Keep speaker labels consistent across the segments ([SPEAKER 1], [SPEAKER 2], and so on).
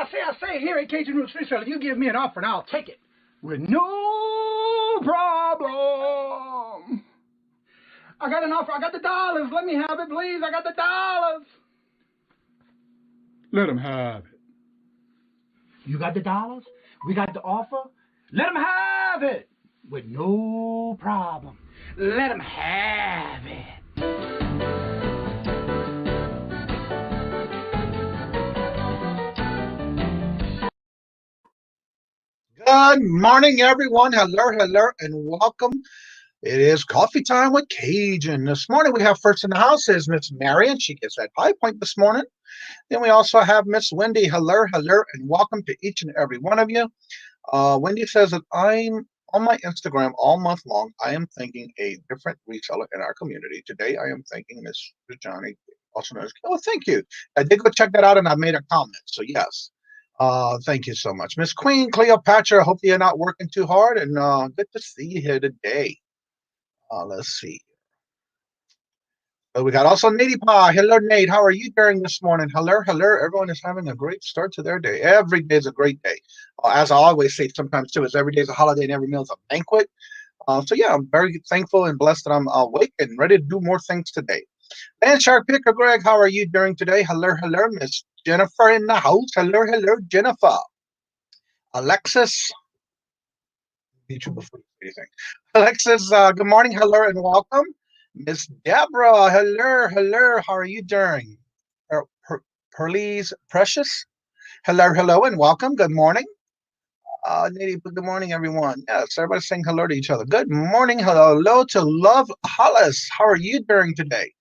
[SPEAKER 1] I say, here at Kajun Roots Reseller, you give me an offer and I'll take it with no problem. I got an offer. I got the dollars. Let me have it, please. I got the dollars. Let him have it. You got the dollars? We got the offer? Let him have it with no problem. Let him have it.
[SPEAKER 2] Good morning, everyone. Hello, and welcome. It is coffee time with Kajun. This morning we have first in the house is Miss Marion. She gets that high point this morning. Then we also have Miss Wendy. Hello, and welcome to each and every one of you. Wendy says that I'm on my Instagram all month long. I am thanking a different reseller in our community. Today I am thanking Mr. Johnny, also known as. Oh, thank you. I did go check that out and I made a comment. So yes. Thank you so much. Miss Queen Cleopatra, hope you're not working too hard, and good to see you here today. Let's see. We got also Nady Pa. Hello, Nate. How are you doing this morning? Hello. Everyone is having a great start to their day. Every day is a great day. As I always say sometimes too, is every day is a holiday and every meal is a banquet. So yeah, I'm very thankful and blessed that I'm awake and ready to do more things today. And Shark Picker Greg, how are you doing today? Hello, Miss Jennifer in the house. Hello, Jennifer. Alexis, meet you before anything. Alexis, good morning, hello, and welcome. Miss Deborah, hello, how are you doing? Perlise Precious, hello, and welcome. Good morning. Nady, good morning, everyone. Yes, everybody's saying hello to each other. Good morning, hello to Love Hollis. How are you doing today?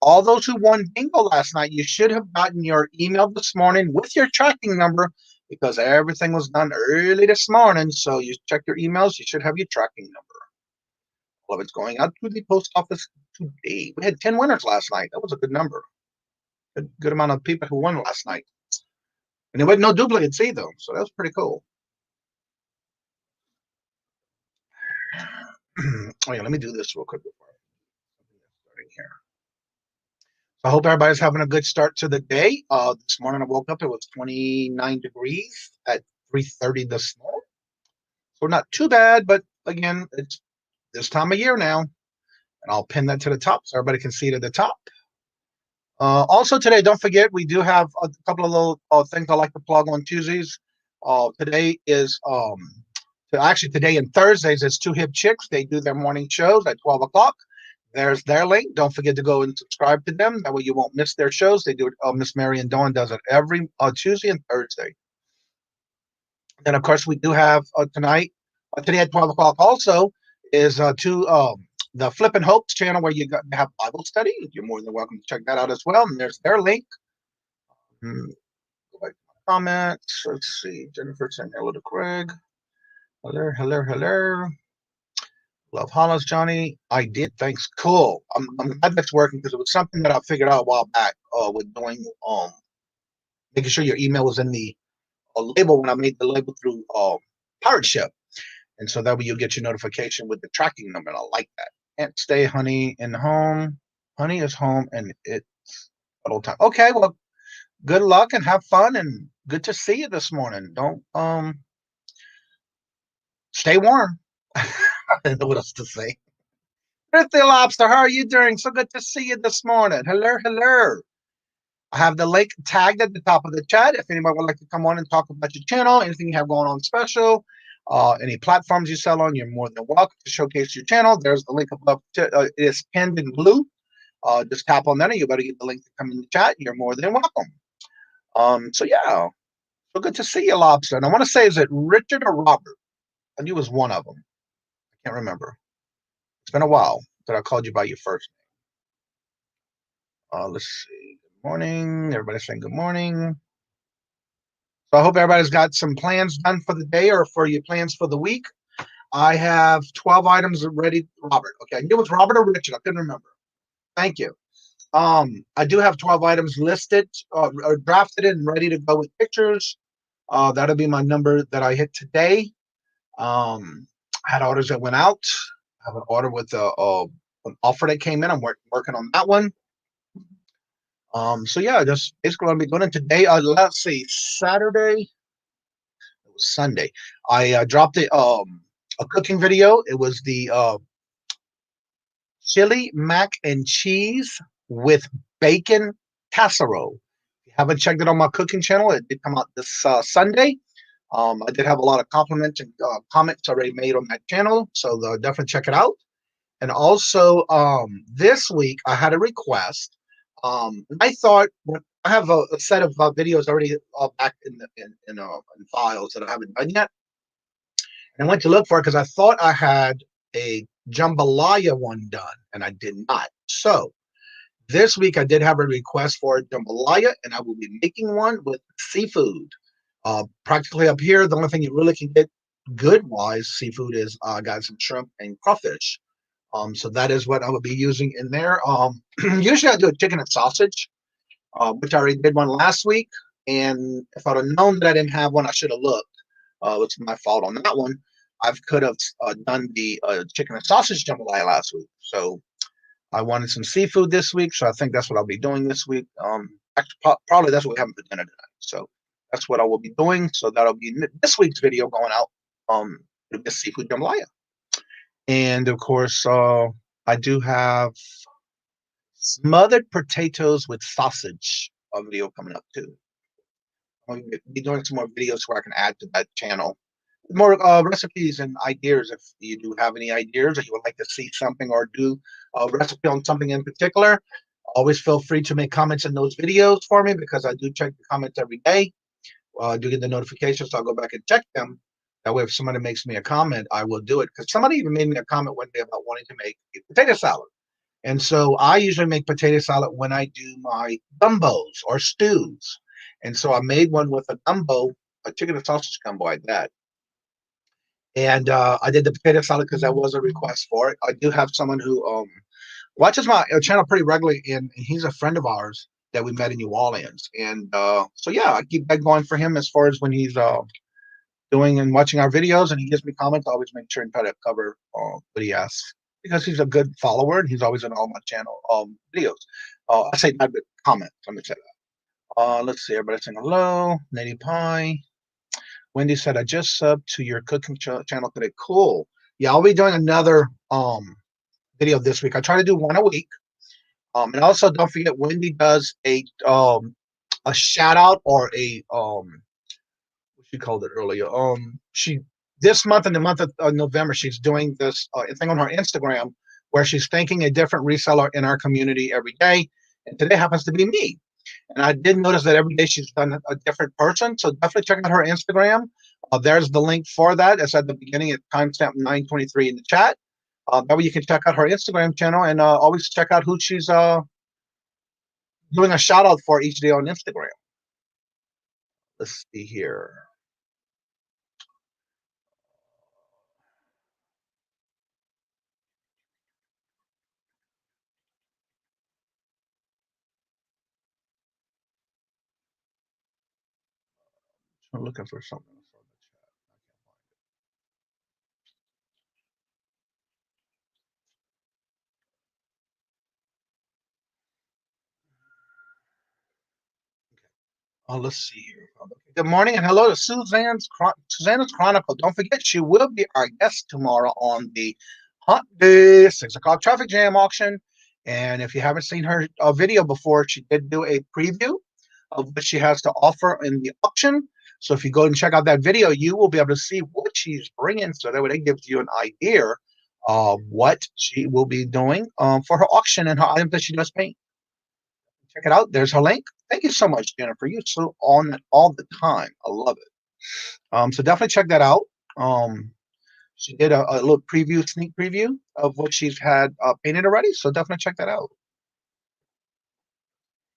[SPEAKER 2] All those who won bingo last night, you should have gotten your email this morning with your tracking number because everything was done early this morning. So you check your emails, you should have your tracking number. All of it's going out to the post office today. We had 10 winners last night. That was a good number. Good amount of people who won last night. And there was no duplicates either. So that was pretty cool. Oh, yeah, let me do this real quick before starting here. I hope everybody's having a good start to the day. This morning I woke up, it was 29 degrees at 3:30 this morning. So not too bad, but again, it's this time of year now. And I'll pin that to the top so everybody can see it at the top. Also today, don't forget, we do have a couple of little things I like to plug on Tuesdays. Today is, actually today and Thursdays, it's Two Hip Chicks. They do their morning shows at 12 o'clock. There's their link. Don't forget to go and subscribe to them. That way you won't miss their shows. They do it. Miss Marion Dawn does it every Tuesday and Thursday. And of course, we do have tonight, today at 12 o'clock also is the Flippin' Hopes channel where you have Bible study. You're more than welcome to check that out as well. And there's their link. Go back to my comments. Let's see. Jennifer saying hello to Craig. Hello. Love Hollis, Johnny. I did. Thanks. Cool. I'm glad that's working because it was something that I figured out a while back with doing making sure your email was in the label when I made the label through Pirate Ship. And so that way you'll get your notification with the tracking number. And I like that. Can't stay honey in home. Honey is home and it's all time. Okay, well, good luck and have fun and good to see you this morning. Don't stay warm. I don't know what else to say. Birthday Lobster, how are you doing? So good to see you this morning. Hello. I have the link tagged at the top of the chat. If anybody would like to come on and talk about your channel, anything you have going on special, any platforms you sell on, you're more than welcome to showcase your channel. There's the link above. It is pinned in blue. Just tap on that and you better get the link to come in the chat. You're more than welcome. So yeah, so good to see you, Lobster. And I want to say, is it Richard or Robert? I knew it was one of them. I can't remember. It's been a while that I called you by your first name. Let's see. Good morning. Everybody's saying good morning. So I hope everybody's got some plans done for the day or for your plans for the week. I have 12 items ready. Robert. Okay. I knew it was Robert or Richard. I couldn't remember. Thank you. I do have 12 items listed or drafted and ready to go with pictures. That'll be my number that I hit today. I had orders that went out. I have an order with an offer that came in. I'm working on that one. So yeah, that's basically what I'm doing. And today, let's see, Saturday, it was Sunday. I dropped a cooking video. It was the chili mac and cheese with bacon casserole. If you haven't checked it on my cooking channel, it did come out this Sunday. I did have a lot of compliments and comments already made on that channel, so definitely check it out. And also, this week I had a request. I thought I have a set of videos already back in files that I haven't done yet. And I went to look for it because I thought I had a jambalaya one done, and I did not. So this week I did have a request for a jambalaya, and I will be making one with seafood. Practically up here, the only thing you really can get good-wise seafood is I got some shrimp and crawfish. So that is what I will be using in there. Usually I do a chicken and sausage, which I already did one last week. And if I'd have known that I didn't have one, I should have looked. It's my fault on that one. I could have done the chicken and sausage jambalaya last week. So I wanted some seafood this week, so I think that's what I'll be doing this week. Actually, probably that's what we're having for dinner tonight. So that's what I will be doing. So that'll be this week's video going out. The seafood jambalaya. And of course, I do have smothered potatoes with sausage video coming up too. I'll be doing some more videos where I can add to that channel. More recipes and ideas. If you do have any ideas or you would like to see something or do a recipe on something in particular, always feel free to make comments in those videos for me because I do check the comments every day. I do get the notifications, so I'll go back and check them. That way, if somebody makes me a comment, I will do it. Because somebody even made me a comment one day about wanting to make a potato salad. And so I usually make potato salad when I do my gumbos or stews. And so I made one with a gumbo, a chicken and sausage gumbo like that. And I did the potato salad because that was a request for it. I do have someone who watches my channel pretty regularly, and he's a friend of ours that we met in New Orleans. And so, yeah, I keep that going for him as far as when he's doing and watching our videos and he gives me comments. I always make sure and try to cover what he asks because he's a good follower and he's always in all my channel videos. I say not good comments. Let me say that. Let's see. Everybody saying hello. Native Pie. Wendy said, I just subbed to your cooking channel today. Cool. Yeah, I'll be doing another video this week. I try to do one a week. And also don't forget Wendy does a shout out or a what she called it earlier. She this month in the month of November, she's doing this thing on her Instagram where she's thanking a different reseller in our community every day. And today happens to be me. And I did notice that every day she's done a different person. So definitely check out her Instagram. There's the link for that. It's at the beginning at timestamp 9:23 in the chat. That way you can check out her Instagram channel and always check out who she's doing a shout out for each day on Instagram. Let's see here. I'm looking for something. Let's see here. Good morning and hello to Suzanne's Chronicle. Don't forget, she will be our guest tomorrow on the Hot Day 6 o'clock traffic jam auction. And if you haven't seen her video before, she did do a preview of what she has to offer in the auction. So if you go and check out that video, you will be able to see what she's bringing. So that way it gives you an idea of what she will be doing for her auction and her items that she does paint. Check it out. There's her link. Thank you so much, Jennifer. You're so on it all the time. I love it. So definitely check that out. She did a little sneak preview of what she's had painted already. So definitely check that out.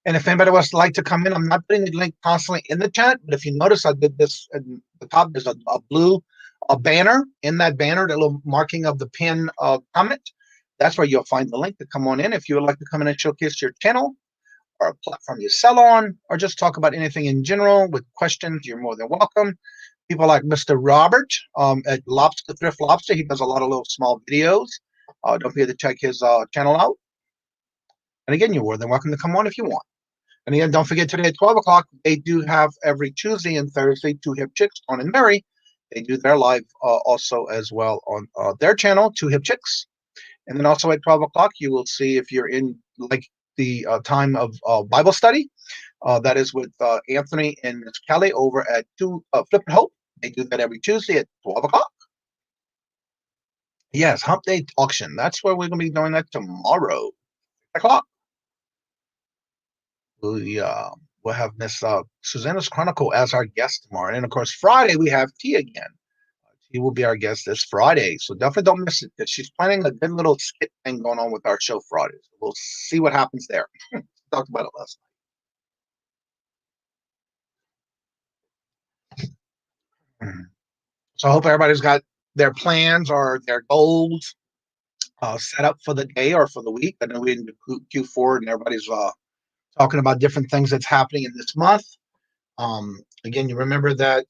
[SPEAKER 2] And if anybody wants to like to come in, I'm not putting the link constantly in the chat, but if you notice, I did this at the top. There's a blue banner. In that banner, the little marking of the pin comment. That's where you'll find the link to come on in. If you would like to come in and showcase your channel, or a platform you sell on, or just talk about anything in general with questions, you're more than welcome. People like Mr. Robert at Thrift Lobster, he does a lot of little small videos. Don't forget to check his channel out. And again, you're more than welcome to come on if you want. And again, don't forget today at 12 o'clock, they do have every Tuesday and Thursday, Two Hip Chicks, Dawn and Mary. They do their live also as well on their channel, Two Hip Chicks. And then also at 12 o'clock, you will see if you're in like the time of Bible study. That is with Anthony and Miss Kelly over at Flip and Hope. They do that every Tuesday at 12 o'clock. Yes, Hump Day Auction. That's where we're going to be doing that tomorrow, 8 o'clock. We'll have Miss Susanna's Chronicle as our guest tomorrow. And, of course, Friday we have T again. He will be our guest this Friday. So definitely don't miss it. She's planning a good little skit thing going on with our show Fridays. We'll see what happens there. Talked about it last night. So I hope everybody's got their plans or their goals set up for the day or for the week. I know we're in Q4 and everybody's talking about different things that's happening in this month. Again, you remember that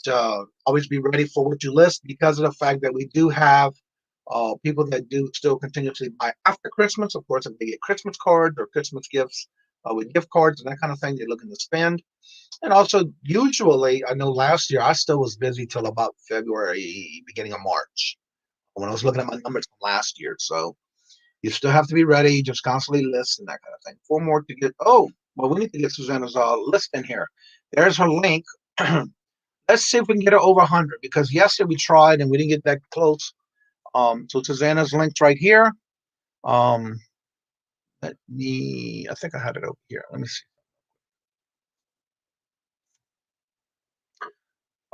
[SPEAKER 2] always be ready for what you list because of the fact that we do have people that do still continuously buy after Christmas. Of course, if they get Christmas cards or Christmas gifts with gift cards and that kind of thing, they're looking to spend. And also, usually, I know last year I still was busy till about February, beginning of March, when I was looking at my numbers from last year. So you still have to be ready, just constantly list and that kind of thing. 4 more to get. Oh, well, we need to get Susanna's list in here. There's her link. Let's see if we can get her over 100 because yesterday we tried and we didn't get that close. So Susanna's linked right here. I think I had it over here. Let me see.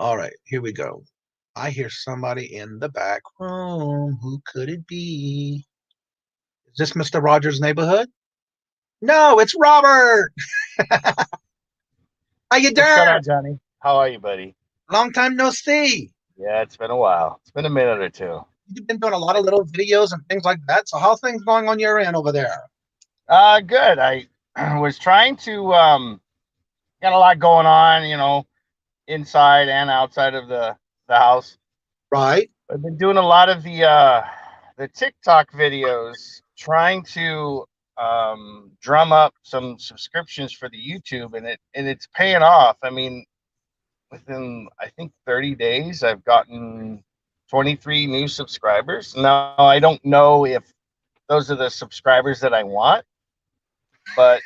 [SPEAKER 2] All right, here we go. I hear somebody in the back room. Who could it be? Is this Mr. Rogers' neighborhood? No, it's Robert. How you doing?
[SPEAKER 3] What's going on, Johnny? How are you, buddy?
[SPEAKER 2] Long time no see.
[SPEAKER 3] Yeah, it's been a while. It's been a minute or two.
[SPEAKER 2] You've been doing a lot of little videos and things like that. So how things going on your end over there?
[SPEAKER 3] Good. I was trying to got a lot going on, inside and outside of the house.
[SPEAKER 2] Right.
[SPEAKER 3] I've been doing a lot of the TikTok videos, trying to drum up some subscriptions for the YouTube, and it's paying off. I mean, within I think 30 days, I've gotten 23 new subscribers. Now, I don't know if those are the subscribers that I want, but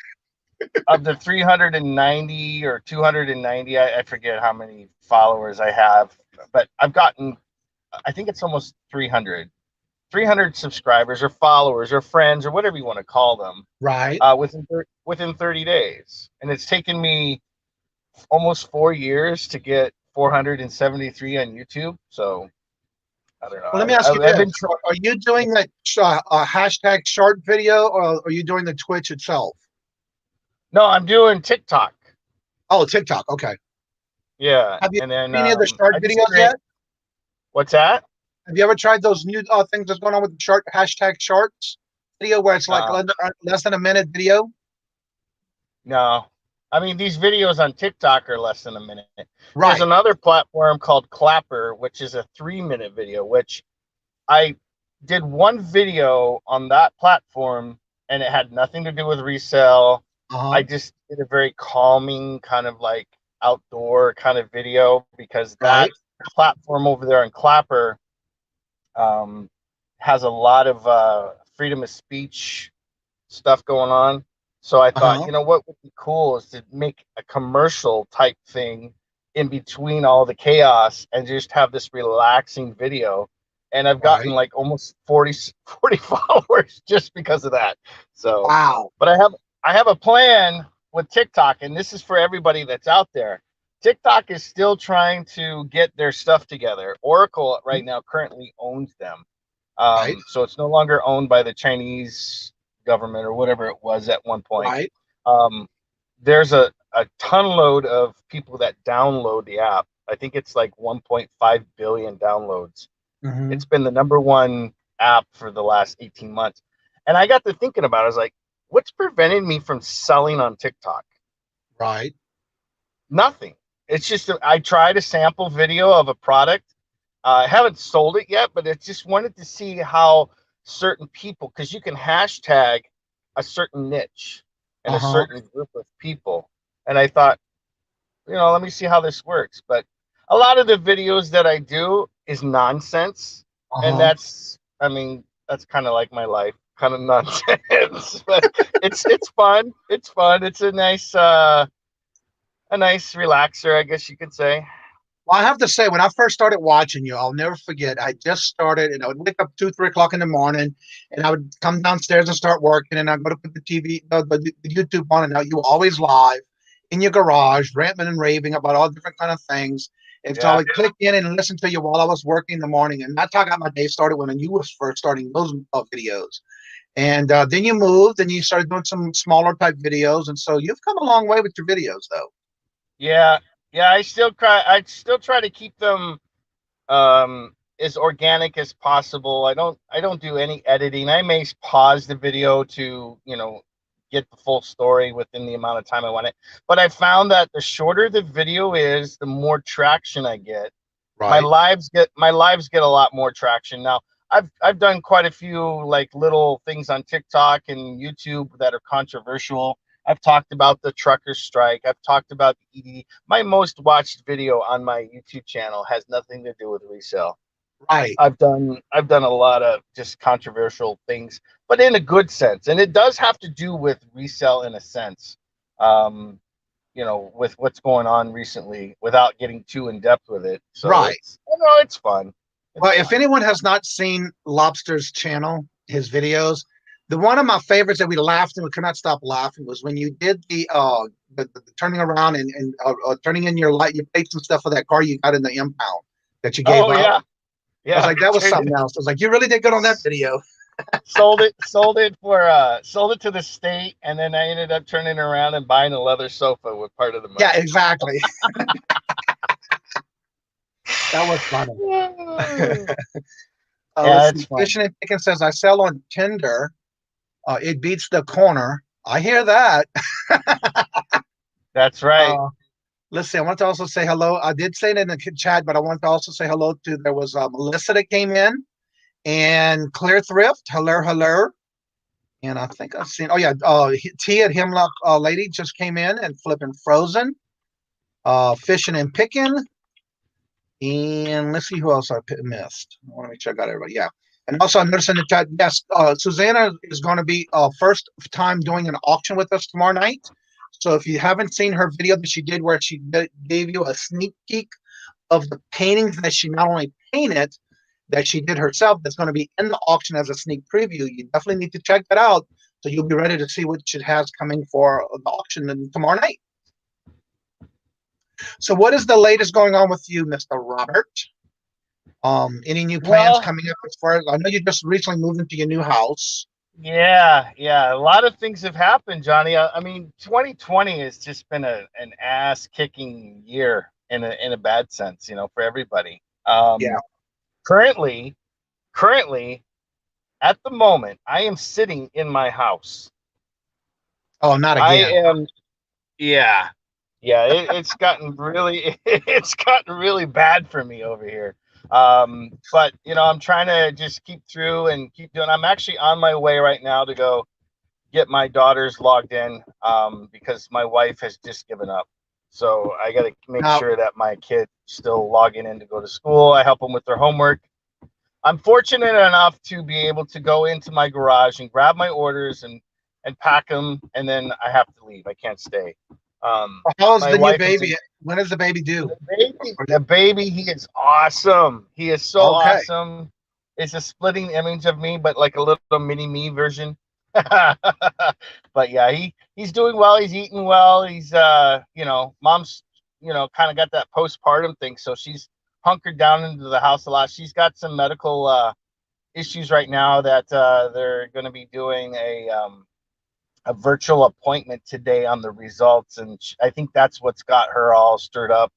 [SPEAKER 3] of the 390 or 290, I forget how many followers I have, but I've gotten, I think it's almost 300 subscribers or followers or friends or whatever you want to call them.
[SPEAKER 2] Right.
[SPEAKER 3] Within 30 days. And it's taken me almost 4 years to get 473 on YouTube. So I don't know.
[SPEAKER 2] Well, let me ask you this. Are you doing that hashtag short video or are you doing the Twitch itself?
[SPEAKER 3] No, I'm doing TikTok.
[SPEAKER 2] Oh, TikTok. Okay.
[SPEAKER 3] Yeah.
[SPEAKER 2] Have you
[SPEAKER 3] seen
[SPEAKER 2] any of the short videos yet?
[SPEAKER 3] What's that?
[SPEAKER 2] Have you ever tried those new things that's going on with the short hashtag shorts video where it's like less than a minute video?
[SPEAKER 3] No. I mean, these videos on TikTok are less than a minute.
[SPEAKER 2] Right.
[SPEAKER 3] There's another platform called Clapper, which is a 3-minute video, which I did one video on that platform, and it had nothing to do with resale. I just did a very calming kind of like outdoor kind of video because that platform over there on Clapper has a lot of freedom of speech stuff going on. So I thought, you know what would be cool is to make a commercial type thing in between all the chaos and just have this relaxing video. And I've gotten like almost 40 followers just because of that. So
[SPEAKER 2] wow.
[SPEAKER 3] But I have a plan with TikTok, and this is for everybody that's out there. TikTok is still trying to get their stuff together. Oracle right now currently owns them. So it's no longer owned by the Chinese government or whatever it was at one point. There's a ton load of people that download the app. I think it's like 1.5 billion downloads. It's been the #1 app for the last 18 months. And I got to thinking about it. I was like, what's preventing me from selling on TikTok?
[SPEAKER 2] Right.
[SPEAKER 3] Nothing. It's just I tried a sample video of a product. I haven't sold it yet, but I just wanted to see how certain people, because you can hashtag a certain niche and a certain group of people. and I thought, let me see how this works. But a lot of the videos that I do is nonsense, and
[SPEAKER 2] Uh-huh.
[SPEAKER 3] that's kind of like my life, kind of nonsense. But it's fun. It's fun. It's a nice relaxer, I guess you could say.
[SPEAKER 2] Well, I have to say, when I first started watching you, I'll never forget. I just started, and I would wake up 2, 3 o'clock in the morning, and I would come downstairs and start working, and I'd go to put the TV, the YouTube on, and now you were always live in your garage, ranting and raving about all different kind of things. And so I
[SPEAKER 3] Yeah.
[SPEAKER 2] would click in and listen to you while I was working in the morning, and that's how I got my day started when you was first starting those videos. And then you moved, and you started doing some smaller type videos, and so you've come a long way with your videos, though.
[SPEAKER 3] Yeah. Yeah. I still try to keep them as organic as possible. I don't do any editing. I may pause the video to, get the full story within the amount of time I want it. But I found that the shorter the video is, the more traction I get. My
[SPEAKER 2] Right.
[SPEAKER 3] lives get a lot more traction. Now, I've done quite a few like little things on TikTok and YouTube that are controversial. I've talked about the trucker strike. I've talked about the EDD. My most watched video on my YouTube channel has nothing to do with resale.
[SPEAKER 2] Right.
[SPEAKER 3] I've done a lot of just controversial things, but in a good sense. And it does have to do with resale in a sense. Um, with what's going on recently without getting too in depth with it. So
[SPEAKER 2] Right.
[SPEAKER 3] it's fun. It's
[SPEAKER 2] Well, if
[SPEAKER 3] fun.
[SPEAKER 2] anyone has not seen Lobster's channel, his videos, the one of my favorites that we laughed and we could not stop laughing was when you did the turning around and turning in your light, you paid some stuff for that car you got in the impound that you gave
[SPEAKER 3] Oh
[SPEAKER 2] out.
[SPEAKER 3] yeah,
[SPEAKER 2] I was
[SPEAKER 3] yeah.
[SPEAKER 2] like, that was something else. I was like, you really did good on that video.
[SPEAKER 3] Sold it to the state, and then I ended up turning around and buying a leather sofa with part of the
[SPEAKER 2] Yeah,
[SPEAKER 3] money.
[SPEAKER 2] exactly. That was funny. Let's
[SPEAKER 3] Yeah, it's
[SPEAKER 2] see.
[SPEAKER 3] fun.
[SPEAKER 2] Fishing and Chicken says, I sell on Tinder. It beats the corner. I hear that.
[SPEAKER 3] That's right.
[SPEAKER 2] Uh, let's see. I want to also say hello. I did say it in the chat, but I want to also say hello to, there was Melissa that came in, and Clear Thrift. Hello, hello. And I think I've seen, oh yeah, Tia at Hemlock Lady just came in and flipping Frozen, Fishing and Picking. And let's see who else I missed. I want to make sure I got everybody. Yeah. And also, I noticed in the chat, yes, Susanna is going to be first time doing an auction with us tomorrow night. So if you haven't seen her video that she did where she gave you a sneak peek of the paintings that she not only painted, that she did herself, that's going to be in the auction as a sneak preview, you definitely need to check that out so you'll be ready to see what she has coming for the auction tomorrow night. So what is the latest going on with you, Mr. Robert? Any new plans
[SPEAKER 3] Well,
[SPEAKER 2] coming up as far as, I know you just recently moved into your new house.
[SPEAKER 3] yeah. A lot of things have happened, Johnny. I mean, 2020 has just been an ass kicking year in a bad sense, for everybody.
[SPEAKER 2] Yeah.
[SPEAKER 3] Currently, at the moment, I am sitting in my house.
[SPEAKER 2] Oh, not
[SPEAKER 3] I
[SPEAKER 2] again.
[SPEAKER 3] am, yeah, yeah. It's gotten really, it's gotten really bad for me over here. But I'm trying to just keep through and keep doing. I'm actually on my way right now to go get my daughters logged in, because my wife has just given up. So I got to make
[SPEAKER 2] Now,
[SPEAKER 3] sure that my kids still logging in to go to school. I help them with their homework. I'm fortunate enough to be able to go into my garage and grab my orders and pack them, and then I have to leave. I can't stay.
[SPEAKER 2] how's
[SPEAKER 3] My
[SPEAKER 2] the new
[SPEAKER 3] wife is
[SPEAKER 2] baby? When is the baby due?
[SPEAKER 3] the baby. He is awesome. He is so
[SPEAKER 2] Okay.
[SPEAKER 3] awesome. It's a splitting image of me, but like a little mini me version. But yeah, he's doing well. He's eating well. He's mom's kind of got that postpartum thing, so she's hunkered down into the house a lot. She's got some medical issues right now that they're going to be doing a virtual appointment today on the results, and I think that's what's got her all stirred up.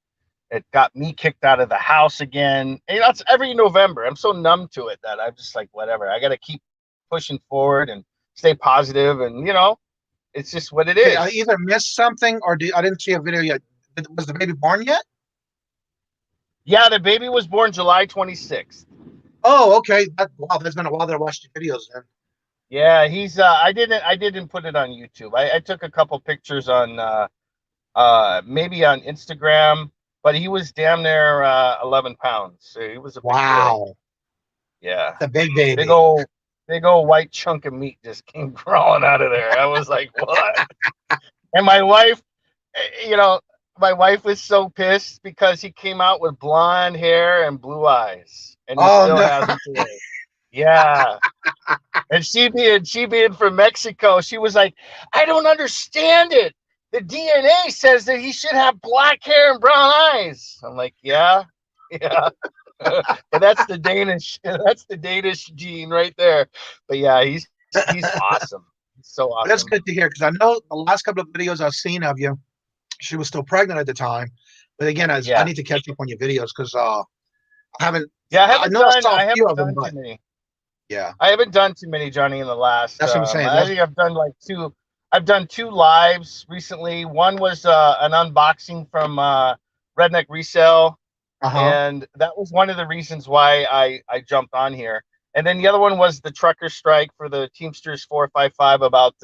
[SPEAKER 3] It got me kicked out of the house again. And that's every November. I'm so numb to it that I'm just like, whatever. I got to keep pushing forward and stay positive, and it's just what it
[SPEAKER 2] Okay, I
[SPEAKER 3] is.
[SPEAKER 2] either missed something or I didn't see a video yet. Was the baby born yet?
[SPEAKER 3] Yeah, the baby was born July 26th.
[SPEAKER 2] Oh, okay. Wow, there's been a while that I watched your videos then.
[SPEAKER 3] Yeah, he's I didn't put it on YouTube. I took a couple pictures on maybe on Instagram, but he was damn near 11 pounds. So he was a big boy.
[SPEAKER 2] Wow.
[SPEAKER 3] Yeah.
[SPEAKER 2] The big baby.
[SPEAKER 3] Big old white chunk of meat just came crawling out of there. I was like, what? And my wife, you know, my wife was so pissed because he came out with blonde hair and blue eyes, and he still has them today. Yeah. And she being from Mexico, she was like, I don't understand it. The DNA says that he should have black hair and brown eyes. I'm like, yeah. But that's the Danish gene right there. But yeah, he's awesome. He's so awesome.
[SPEAKER 2] That's good to hear, because I know the last couple of videos I've seen of you, she was still pregnant at the time. But again, I need to catch up on your videos, because I haven't.
[SPEAKER 3] Yeah, I haven't done
[SPEAKER 2] too
[SPEAKER 3] many.
[SPEAKER 2] Yeah,
[SPEAKER 3] I haven't done too many, Johnny, in the last.
[SPEAKER 2] That's what I'm saying.
[SPEAKER 3] I think I've done like two. I've done 2 lives recently. One was an unboxing from Redneck Resale, and that was one of the reasons why I jumped on here. And then the other one was the trucker strike for the Teamsters 455 about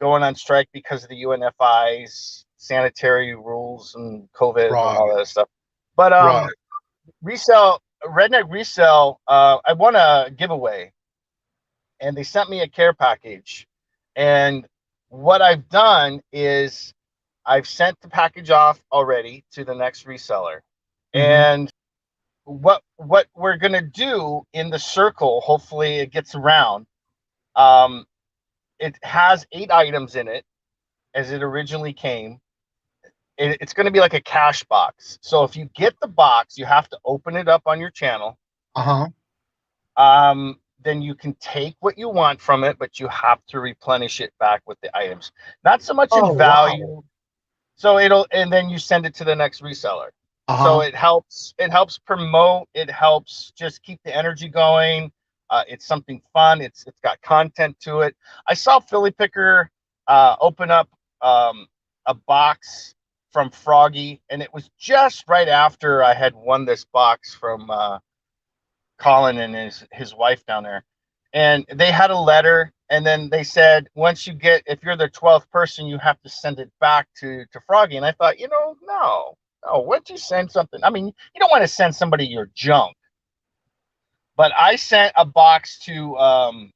[SPEAKER 3] going on strike because of the UNFI's sanitary rules and COVID and all that stuff. But Redneck Resale, I won a giveaway, and they sent me a care package. And what I've done is I've sent the package off already to the next reseller. And what we're gonna do in the circle, hopefully it gets around. It has 8 items in it, as it originally came. It's going to be like a cash box. So if you get the box, you have to open it up on your channel. Then you can take what you want from it, but you have to replenish it back with the items. Not so much in value. Wow. So and then you send it to the next reseller. So it helps promote, it helps just keep the energy going. It's something fun. It's got content to it. I saw Philly Picker open up a box from Froggy, and it was just right after I had won this box from Colin and his wife down there. And they had a letter, and then they said, once you get, if you're the 12th person, you have to send it back to Froggy. And I thought, no, once you send something, I mean, you don't want to send somebody your junk. But I sent a box to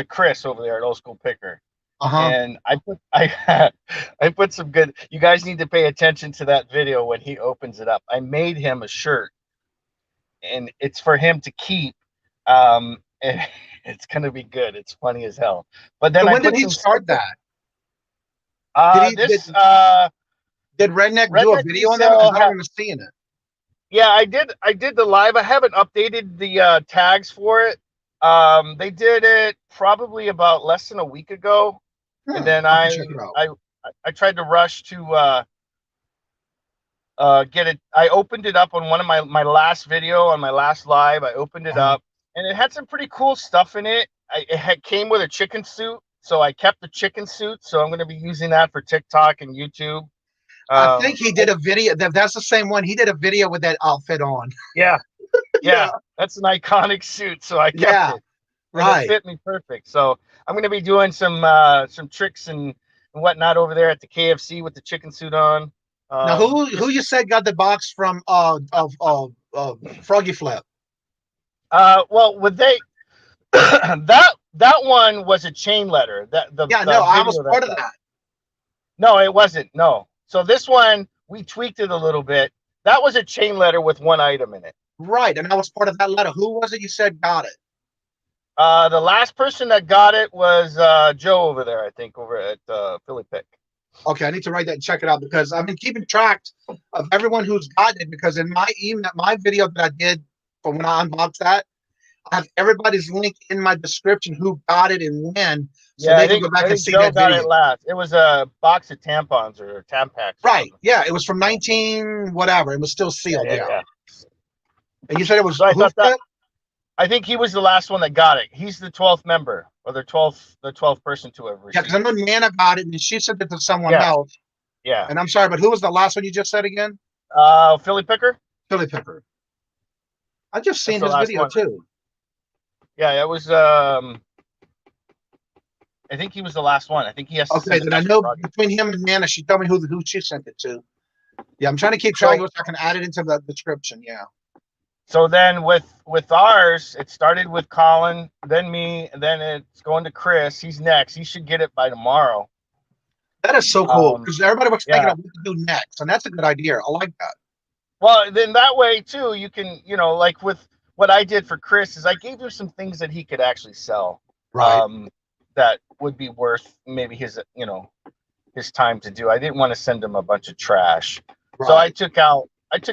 [SPEAKER 3] Chris over there at Old School Picker. And I put some good, you guys need to pay attention to that video when he opens it up. I made him a shirt, and it's for him to keep. And it's gonna be good. It's funny as hell. But then
[SPEAKER 2] when did he start that? Did Redneck do a video on that? Because I don't remember seeing it.
[SPEAKER 3] Yeah, I did the live. I haven't updated the tags for it. They did it probably about less than a week ago. And then I tried to rush to get it. I opened it up on one of my last video on my last live. I opened it up, and it had some pretty cool stuff in it. It came with a chicken suit, so I kept the chicken suit. So I'm going to be using that for TikTok and YouTube.
[SPEAKER 2] I think he did a video. That's the same one. He did a video with that outfit on.
[SPEAKER 3] Yeah. That's an iconic suit. So I kept it. Right. It fit me perfect. So I'm going to be doing some tricks and whatnot over there at the KFC with the chicken suit on.
[SPEAKER 2] Now, who you said got the box from Froggy Flip?
[SPEAKER 3] Well, would they? that one was a chain letter.
[SPEAKER 2] I was part of that.
[SPEAKER 3] No, it wasn't. No. So this one we tweaked it a little bit. That was a chain letter with 1 item in it.
[SPEAKER 2] Right, and I was part of that letter. Who was it you said got it?
[SPEAKER 3] The last person that got it was Joe over there, I think, over at Philly Pick.
[SPEAKER 2] Okay, I need to write that and check it out, because I've been keeping track of everyone who's gotten it, because in my video that I did from when I unboxed that, I have everybody's link in my description who got it and when, so they can go back and see
[SPEAKER 3] Joe
[SPEAKER 2] that video.
[SPEAKER 3] got it last. It was a box of tampons or Tampax.
[SPEAKER 2] Right, yeah, it was from 19 whatever. It was still sealed, yeah. And you said it was
[SPEAKER 3] I think he was the last one that got it. He's the 12th member, or the 12th person to have received.
[SPEAKER 2] Yeah, because I know Nana got it, and she sent it to someone else.
[SPEAKER 3] Yeah.
[SPEAKER 2] And I'm sorry, but who was the last one you just said again?
[SPEAKER 3] Philly Picker.
[SPEAKER 2] Philly Picker. I just seen his video too.
[SPEAKER 3] Yeah, it was I think he was the last one. I think he has to
[SPEAKER 2] Okay,
[SPEAKER 3] send it
[SPEAKER 2] then I
[SPEAKER 3] to
[SPEAKER 2] know
[SPEAKER 3] Froggy.
[SPEAKER 2] between him and Nana, she told me who she sent it to. Yeah, I'm trying to keep track of it so I can add it into the description. Yeah.
[SPEAKER 3] So then with ours, it started with Colin, then me, and then it's going to Chris. He's next. He should get it by tomorrow.
[SPEAKER 2] That is so cool because everybody was thinking
[SPEAKER 3] Yeah.
[SPEAKER 2] of what to do next, and that's a good idea. I like that.
[SPEAKER 3] Well, then that way too, you can, like with what I did for Chris is I gave him some things that he could actually sell.
[SPEAKER 2] Right.
[SPEAKER 3] That would be worth maybe his time to do. I didn't want to send him a bunch of trash.
[SPEAKER 2] Right.
[SPEAKER 3] So I took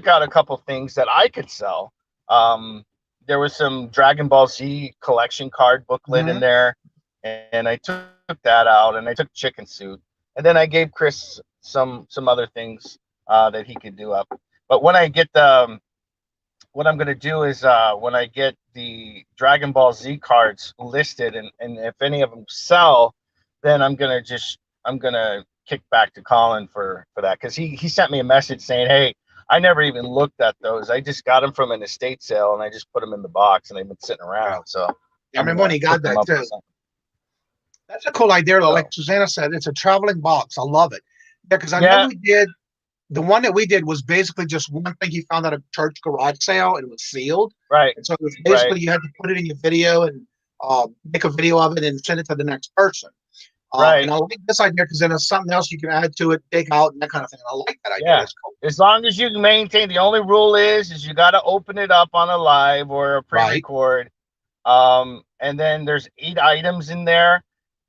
[SPEAKER 3] out a couple things that I could sell. There was some Dragon Ball Z collection card booklet in there, and I took that out, and I took Chicken Suit, and then I gave Chris some other things that he could do up. But when I get what I'm going to do is when I get the Dragon Ball Z cards listed, and if any of them sell, then I'm going to kick back to Colin for that, because he sent me a message saying, hey, I never even looked at those. I just got them from an estate sale, and I just put them in the box, and they've been sitting around. So
[SPEAKER 2] I remember when he got that too. That's a cool idea, though. Like Susanna said, it's a traveling box. I love it. Yeah, because I know we did. The one that we did was basically just one thing he found at a church garage sale, and it was sealed.
[SPEAKER 3] Right.
[SPEAKER 2] And so it was basically you had to put it in your video and make a video of it and send it to the next person.
[SPEAKER 3] Right.
[SPEAKER 2] And I like this idea because then there's something else you can add to it, take out, and that kind of thing. And I like that idea.
[SPEAKER 3] Yeah.
[SPEAKER 2] That's cool.
[SPEAKER 3] As long as you maintain, the only rule is you got to open it up on a live or a pre-record. Right. And then there's 8 items in there,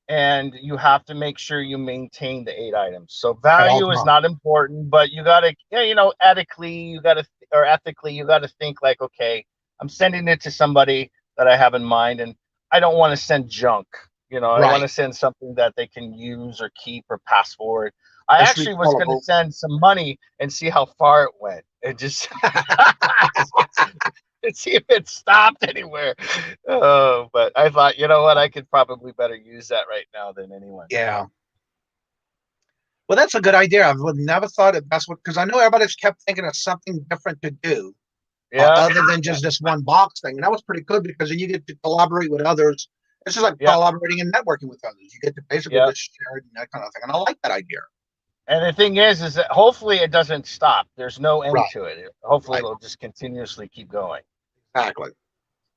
[SPEAKER 3] and you have to make sure you maintain the 8 items. So value is not important, but you got to, ethically, you got to think like, okay, I'm sending it to somebody that I have in mind, and I don't want to send junk. I want to send something that they can use or keep or pass forward. I actually was going to send some money and see how far it went, and just and see if it stopped anywhere. But I thought, you know what, I could probably better use that right now than anyone.
[SPEAKER 2] Yeah. Well, that's a good idea. I would never thought it. That's what, because I know everybody's kept thinking of something different to do, other than just this one box thing. And that was pretty good because then you get to collaborate with others. It's just like collaborating and networking with others. You get to basically just share it and that kind of thing. And I like that idea.
[SPEAKER 3] And the thing is that hopefully it doesn't stop. There's no end to it. Hopefully it'll just continuously keep going.
[SPEAKER 2] Exactly.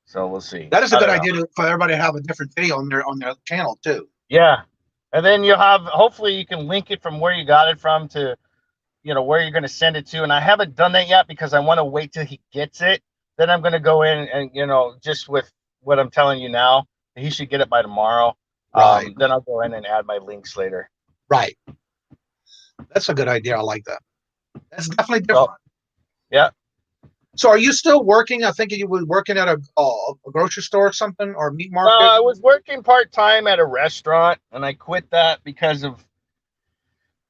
[SPEAKER 3] So we'll see.
[SPEAKER 2] That is a good idea for everybody to have a different video on their channel too.
[SPEAKER 3] Yeah. And then hopefully you can link it from where you got it from to, where you're going to send it to. And I haven't done that yet because I want to wait till he gets it. Then I'm going to go in and, just with what I'm telling you now, he should get it by tomorrow. Right. Then I'll go in and add my links later.
[SPEAKER 2] Right. That's a good idea. I like that. That's definitely different.
[SPEAKER 3] Yeah.
[SPEAKER 2] So are you still working? I think you were working at a grocery store or something, or meat market?
[SPEAKER 3] No, I was working part-time at a restaurant, and I quit that because of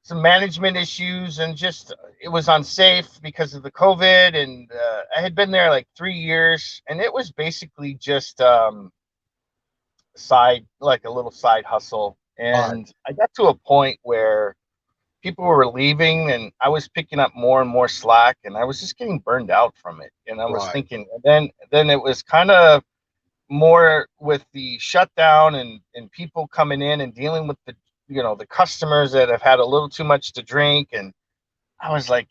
[SPEAKER 3] some management issues, and just it was unsafe because of the COVID, and I had been there like 3 years, and it was basically just a little side hustle. And I got to a point where people were leaving, and I was picking up more and more slack, and I was just getting burned out from it. And I was thinking, and then it was kind of more with the shutdown and people coming in and dealing with the customers that have had a little too much to drink. And I was like,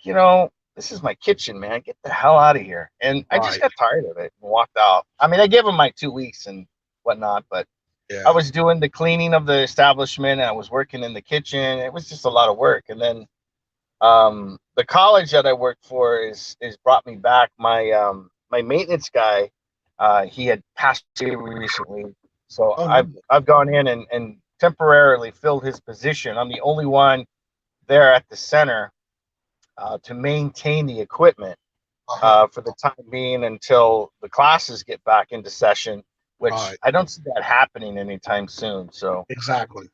[SPEAKER 3] this is my kitchen, man. Get the hell out of here. And I just got tired of it and walked out. I mean, I gave them my 2 weeks and whatnot, but I was doing the cleaning of the establishment, and I was working in the kitchen. It was just a lot of work. And then the college that I worked for is brought me back. My my maintenance guy, he had passed away recently, so I've gone in and temporarily filled his position. I'm the only one there at the center to maintain the equipment for the time being until the classes get back into session, which I don't see that happening anytime soon. So
[SPEAKER 2] exactly.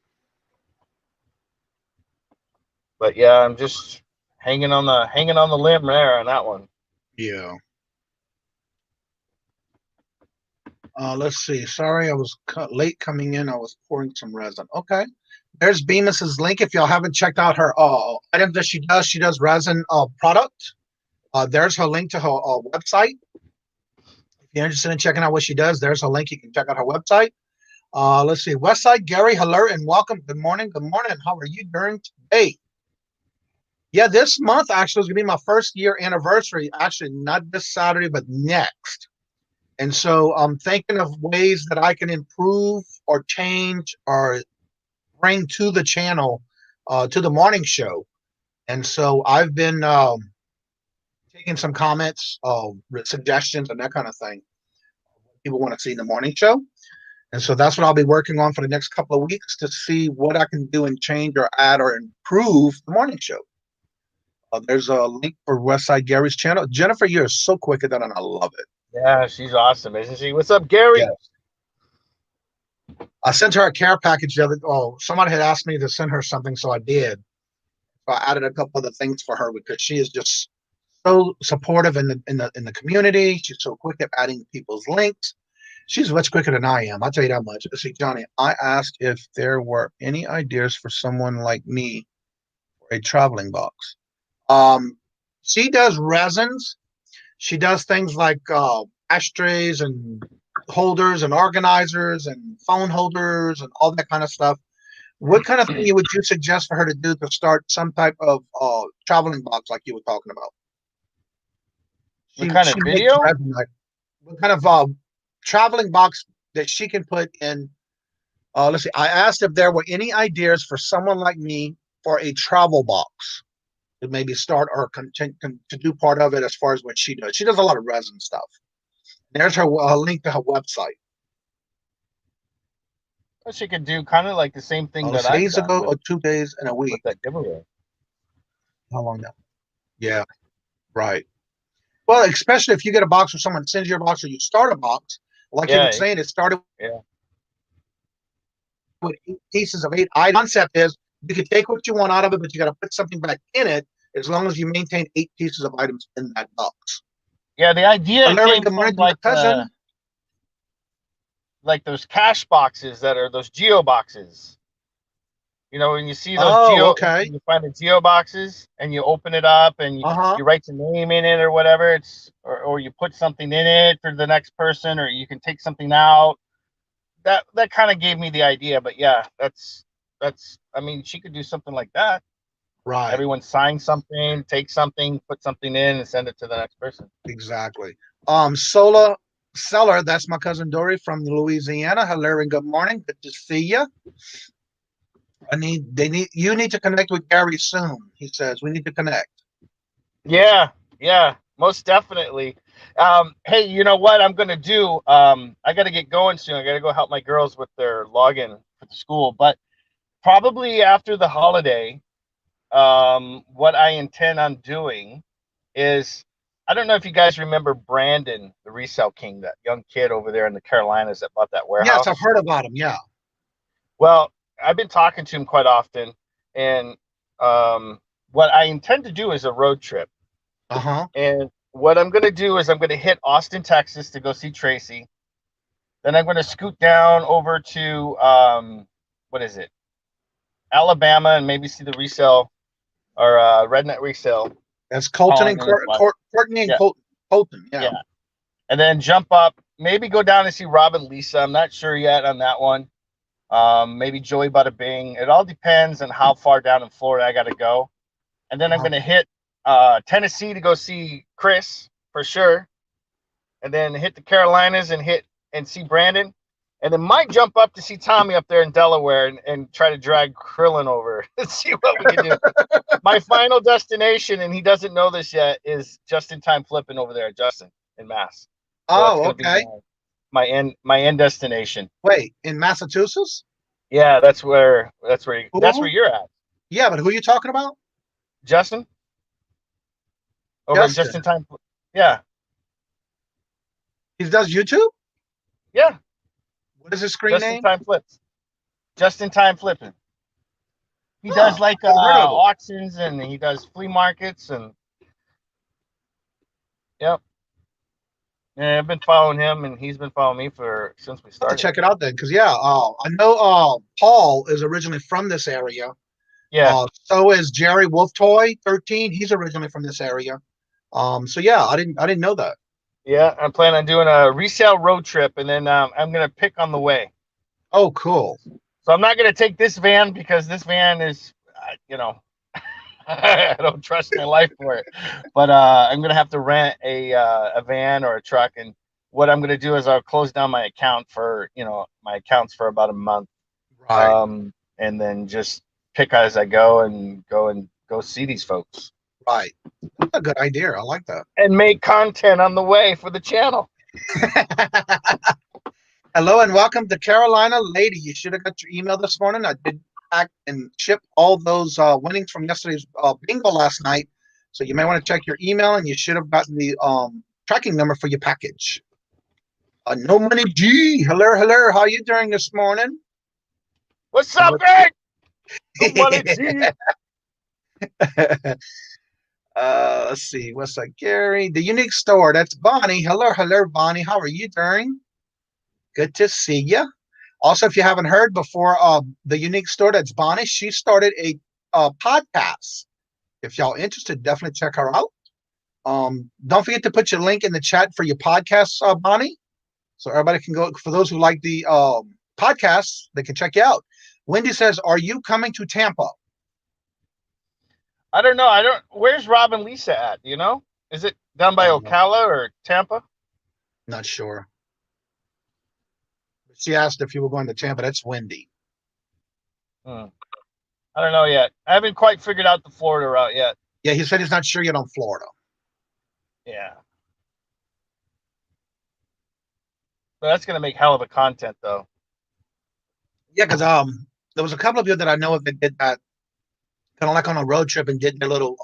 [SPEAKER 3] But yeah, I'm just hanging on the limb there on that one.
[SPEAKER 2] Yeah. Let's see. Sorry, I was late coming in. I was pouring some resin. Okay. There's Bemis's link. If y'all haven't checked out her item that she does resin product. There's her link to her website. If you're interested in checking out what she does, there's her link. You can check out her website. Let's see. Westside Gary, hello and welcome. Good morning. Good morning. How are you doing today? Yeah, this month actually is going to be my first year anniversary. Actually, not this Saturday, but next. And so I'm thinking of ways that I can improve or change or bring to the channel, to the morning show. And so I've been taking some comments, suggestions, and that kind of thing. People want to see in the morning show. And so that's what I'll be working on for the next couple of weeks to see what I can do and change or add or improve the morning show. There's a link for Westside Gary's channel. Jennifer, you're so quick at that, and I love it.
[SPEAKER 3] Yeah, she's awesome, isn't she? What's up, Gary?
[SPEAKER 2] Yes. I sent her a care package the other. Oh, somebody had asked me to send her something, so I did. So I added a couple other things for her because she is just so supportive in the community. She's so quick at adding people's links. She's much quicker than I am. I'll tell you that much. See, Johnny, I asked if there were any ideas for someone like me for a traveling box. She does resins. She does things like ashtrays and holders and organizers and phone holders and all that kind of stuff. What kind of thing would you suggest for her to do to start some type of traveling box like you were talking about?
[SPEAKER 3] What kind of video?
[SPEAKER 2] What kind of traveling box that she can put in? Let's see. I asked if there were any ideas for someone like me for a travel box to maybe start or to do part of it as far as what she does. She does a lot of resin stuff. There's her link to her website.
[SPEAKER 3] Well, she could do kind of like the same thing that I
[SPEAKER 2] days ago or 2 days in a week.
[SPEAKER 3] With that giveaway.
[SPEAKER 2] How long now? Yeah, right. Well, especially if you get a box or someone sends you a box or you start a box, like you were saying, it started with 8 pieces of 8 items. The concept is you can take what you want out of it, but you got to put something back in it as long as you maintain 8 pieces of items in that box.
[SPEAKER 3] Yeah, the idea came from like those cash boxes that are those geo boxes. You know, when you see those you find the geo boxes and you open it up and you write your name in it or whatever. Or you put something in it for the next person, or you can take something out. That kind of gave me the idea. But yeah, that's I mean, she could do something like that.
[SPEAKER 2] Right.
[SPEAKER 3] Everyone sign something, take something, put something in, and send it to the next person.
[SPEAKER 2] Exactly. Sola Seller, that's my cousin Dory from Louisiana. Hello and good morning. Good to see you. You need to connect with Gary soon. He says we need to connect.
[SPEAKER 3] Yeah, most definitely. Hey, you know what I'm gonna do? I gotta get going soon. I gotta go help my girls with their login for the school. But probably after the holiday, what I intend on doing is, I don't know if you guys remember Brandon, the resale king, that young kid over there in the Carolinas that bought that warehouse.
[SPEAKER 2] Yes, I've heard about him. Yeah.
[SPEAKER 3] Well, I've been talking to him quite often, and what I intend to do is a road trip. And what I'm going to do is I'm going to hit Austin, Texas to go see Tracy. Then I'm going to scoot down over to what is it, Alabama, and maybe see the resale or Redneck Resale.
[SPEAKER 2] That's Colton and Courtney and Colton. Yeah.
[SPEAKER 3] And then jump up, maybe go down and see Rob and Lisa. I'm not sure yet on that one. Maybe Joey Bada Bing. It all depends on how far down in Florida I got to go. And then I'm going to hit Tennessee to go see Chris for sure. And then hit the Carolinas and see Brandon. And then might jump up to see Tommy up there in Delaware and try to drag Krillin over and see what we can do. My final destination, and he doesn't know this yet, is just-in-time flipping over there at Justin in Mass.
[SPEAKER 2] So okay.
[SPEAKER 3] My end destination.
[SPEAKER 2] Wait, in Massachusetts?
[SPEAKER 3] Yeah, that's where you're at.
[SPEAKER 2] Yeah, but who are you talking about?
[SPEAKER 3] Justin. Over just-in-time. Yeah.
[SPEAKER 2] He does YouTube?
[SPEAKER 3] Yeah.
[SPEAKER 2] What is his screen name?
[SPEAKER 3] Just-in-time flips. Just-in-time flipping. He does like auctions, and he does flea markets, and yep. Yeah, I've been following him, and he's been following me since we started.
[SPEAKER 2] I'll check it out then, because I know Paul is originally from this area.
[SPEAKER 3] Yeah.
[SPEAKER 2] So is Jerry Wolftoy 13. He's originally from this area. So yeah, I didn't know that.
[SPEAKER 3] Yeah, I'm planning on doing a resale road trip, and then I'm gonna pick on the way.
[SPEAKER 2] Oh, cool.
[SPEAKER 3] So I'm not going to take this van because this van is, you know, I don't trust my life for it. But I'm going to have to rent a van or a truck. And what I'm going to do is I'll close down my account for, my accounts for about a month.
[SPEAKER 2] Right.
[SPEAKER 3] And then just pick as I go and go see these folks.
[SPEAKER 2] Right. That's a good idea. I like that.
[SPEAKER 3] And make content on the way for the channel.
[SPEAKER 2] Hello and welcome to Carolina Lady. You should have got your email this morning. I did pack and ship all those winnings from yesterday's bingo last night. So you may want to check your email, and you should have gotten the tracking number for your package. No Money G. Hello, hello. How are you doing this morning?
[SPEAKER 3] What's up, Greg? No Money G.
[SPEAKER 2] Let's see. What's that, Gary? The Unique Store. That's Bonnie. Hello, hello, Bonnie. How are you doing? Good to see you. Also, if you haven't heard before, the Unique Store, that's Bonnie. She started a podcast. If y'all interested, definitely check her out. Don't forget to put your link in the chat for your podcast, Bonnie, so everybody can go. For those who like the podcasts, they can check you out. Wendy says, "Are you coming to Tampa?"
[SPEAKER 3] I don't know. Where's Rob and Lisa at? You know, is it down by Ocala or Tampa?
[SPEAKER 2] Not sure. She asked if you were going to Tampa. That's Wendy.
[SPEAKER 3] I don't know yet. I haven't quite figured out the Florida route yet.
[SPEAKER 2] Yeah, he said he's not sure yet on Florida.
[SPEAKER 3] Yeah. But that's going to make hell of a content, though.
[SPEAKER 2] Yeah, because there was a couple of you that I know of that did that, kind of like on a road trip, and did their little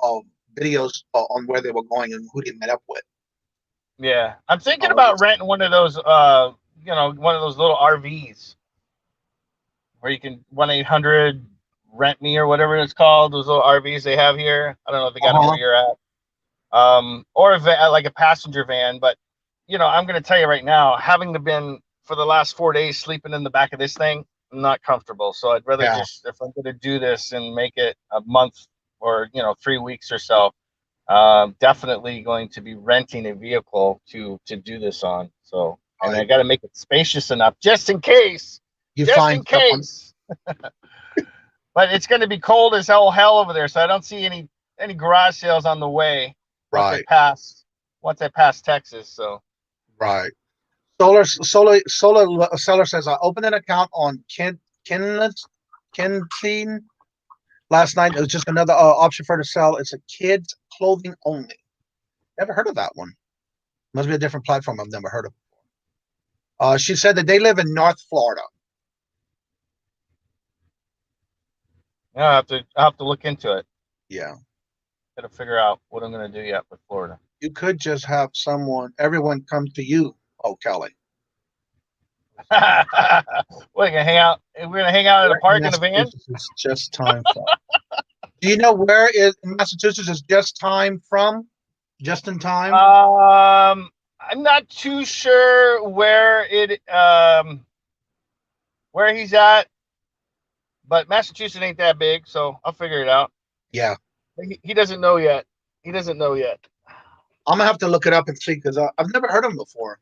[SPEAKER 2] videos on where they were going and who they met up with.
[SPEAKER 3] Yeah, I'm thinking about renting one of those, one of those little RVs where you can 1-800-RENT-ME or whatever it's called. Those little RVs they have here. I don't know if they got it where you're at. Or like a passenger van. But, I'm going to tell you right now, having been for the last 4 days sleeping in the back of this thing, I'm not comfortable. So I'd rather just, if I'm going to do this and make it a month or, 3 weeks or so, definitely going to be renting a vehicle to do this on. So, and I got to make it spacious enough just in case. Just in case. But it's going to be cold as hell over there, so I don't see any garage sales on the way once I pass Texas. So
[SPEAKER 2] right. Solar Seller says, I opened an account on Kentine last night. It was just another option for her to sell. It's a kids clothing only. Never heard of that one. Must be a different platform I've never heard of before. She said that they live in North Florida.
[SPEAKER 3] Yeah, I have to look into it.
[SPEAKER 2] Yeah.
[SPEAKER 3] Got to figure out what I'm going to do yet with Florida.
[SPEAKER 2] You could just have everyone come to you. Oh, Kelly.
[SPEAKER 3] We're gonna hang out. We're gonna hang out at a park in a van.
[SPEAKER 2] It's just time from. Do you know where in Massachusetts is just time from? Just in time.
[SPEAKER 3] I'm not too sure where he's at, but Massachusetts ain't that big, so I'll figure it out.
[SPEAKER 2] Yeah.
[SPEAKER 3] He doesn't know yet. He doesn't know yet.
[SPEAKER 2] I'm gonna have to look it up and see because I've never heard of him before.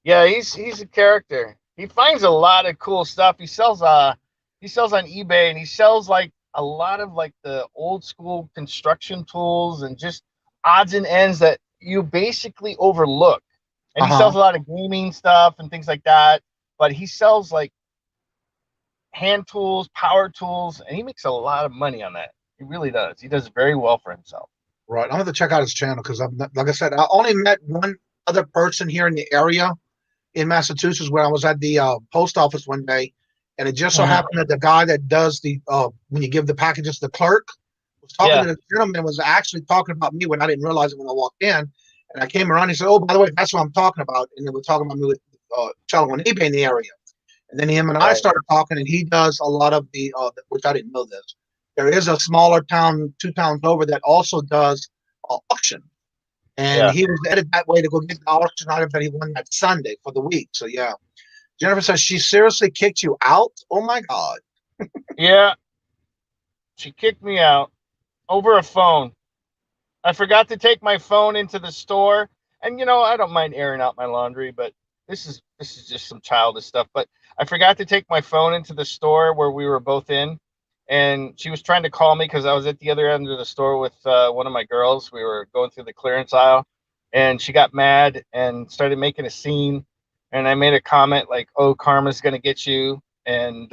[SPEAKER 3] Yeah, he's a character. He finds a lot of cool stuff. He sells on eBay, and he sells like a lot of like the old school construction tools and just odds and ends that you basically overlook. And he sells a lot of gaming stuff and things like that. But he sells like hand tools, power tools, and he makes a lot of money on that. He really does. He does very well for himself.
[SPEAKER 2] Right. I'm going to check out his channel because, like I said, I only met one other person here in the area in Massachusetts where I was at the post office one day. And it just so happened that the guy that does the when you give the packages, the clerk was talking to the gentleman, was actually talking about me when I didn't realize it when I walked in. And I came around and he said, oh, by the way, that's what I'm talking about. And they were talking about me with selling on eBay in the area. And then him and I started talking, and he does a lot of the, which I didn't know this. There is a smaller town, 2 towns over, that also does auction. And he was headed that way to go get the auction item that he won that Sunday for the week. So, yeah. Jennifer says, she seriously kicked you out? Oh, my God.
[SPEAKER 3] Yeah. She kicked me out over a phone. I forgot to take my phone into the store. And, I don't mind airing out my laundry, but this is just some childish stuff, but I forgot to take my phone into the store where we were both in, and she was trying to call me because I was at the other end of the store with one of my girls. We were going through the clearance aisle, and she got mad and started making a scene, and I made a comment like, "Oh, karma's gonna get you," and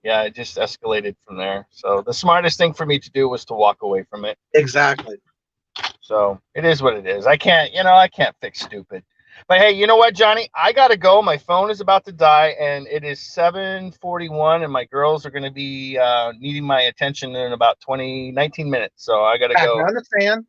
[SPEAKER 3] yeah, it just escalated from there. So the smartest thing for me to do was to walk away from it.
[SPEAKER 2] Exactly.
[SPEAKER 3] So it is what it is. I can't fix stupid. But hey, you know what, Johnny? I gotta go. My phone is about to die, and it is 7:41, and my girls are gonna be needing my attention in about 19 minutes. So I gotta
[SPEAKER 2] I
[SPEAKER 3] go.
[SPEAKER 2] understand.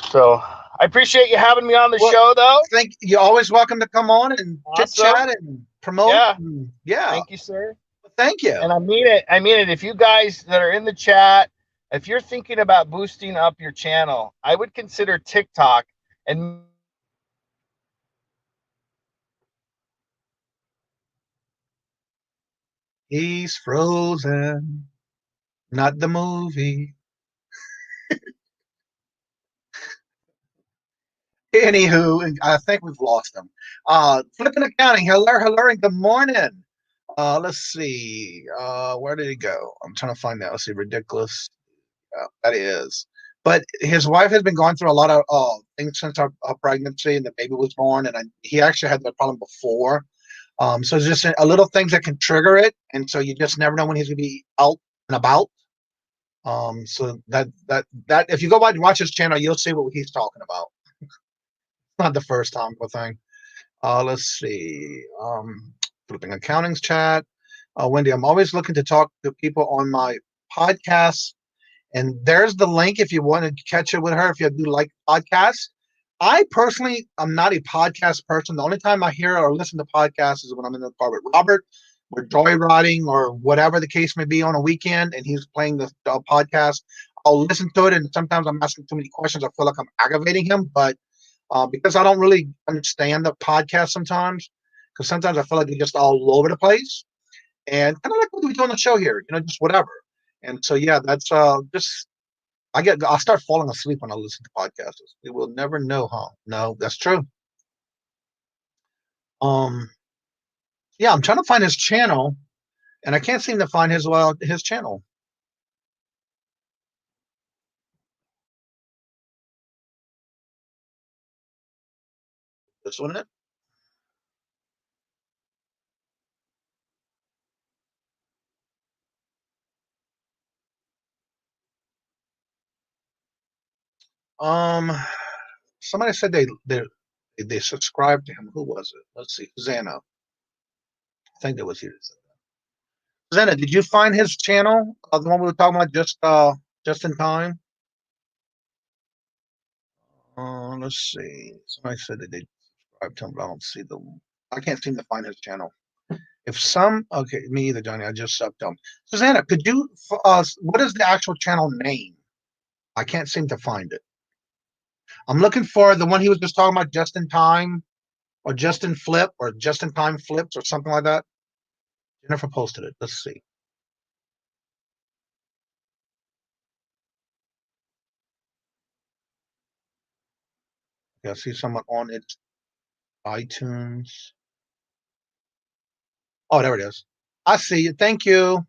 [SPEAKER 3] So I appreciate you having me on the
[SPEAKER 2] Well,
[SPEAKER 3] show, though.
[SPEAKER 2] you're always welcome to come on and chit
[SPEAKER 3] Awesome.
[SPEAKER 2] chat and promote.
[SPEAKER 3] Yeah.
[SPEAKER 2] Yeah.
[SPEAKER 3] Thank you, sir.
[SPEAKER 2] Thank you.
[SPEAKER 3] And I mean it. I mean it. If you guys that are in the chat, if you're thinking about boosting up your channel, I would consider TikTok and
[SPEAKER 2] He's frozen, not the movie. Anywho, I think we've lost him. Flipping accounting. Hello, and good morning. Let's see. Where did he go? I'm trying to find that. Let's see. Ridiculous. That is. But his wife has been going through a lot of things since our pregnancy and the baby was born, and he actually had that problem before. So it's just a little things that can trigger it, and so you just never know when he's gonna be out and about. So that if you go by and watch his channel, you'll see what he's talking about. Not the first time thing. Let's see. Flipping accountings chat. Wendy, I'm always looking to talk to people on my podcast. And there's the link if you want to catch it with her, if you do like podcasts. I personally am not a podcast person. The only time I hear or listen to podcasts is when I'm in the car with Robert. We're joyriding or whatever the case may be on a weekend, and he's playing the podcast. I'll listen to it, and sometimes I'm asking too many questions. I feel like I'm aggravating him, but because I don't really understand the podcast sometimes, because sometimes I feel like they're just all over the place, and kind of like what we do on the show here, just whatever. And so, yeah, that's just I'll start falling asleep when I listen to podcasts. You will never know, huh? No, that's true. Yeah, I'm trying to find his channel, and I can't seem to find his channel. This one, it. Somebody said they subscribed to him. Who was it? Let's see, Zana. I think that was you. Zana, did you find his channel? The one we were talking about just in time. Let's see. Somebody said that they subscribed to him, but I don't see I can't seem to find his channel. Okay, me either, Johnny. I just subbed him. Susanna, could you, what is the actual channel name? I can't seem to find it. I'm looking for the one he was just talking about, just in time, or just in flip, or just in time flips, or something like that. Jennifer posted it. Let's see. Yeah, I see someone on it. iTunes. Oh, there it is. I see it. Thank you.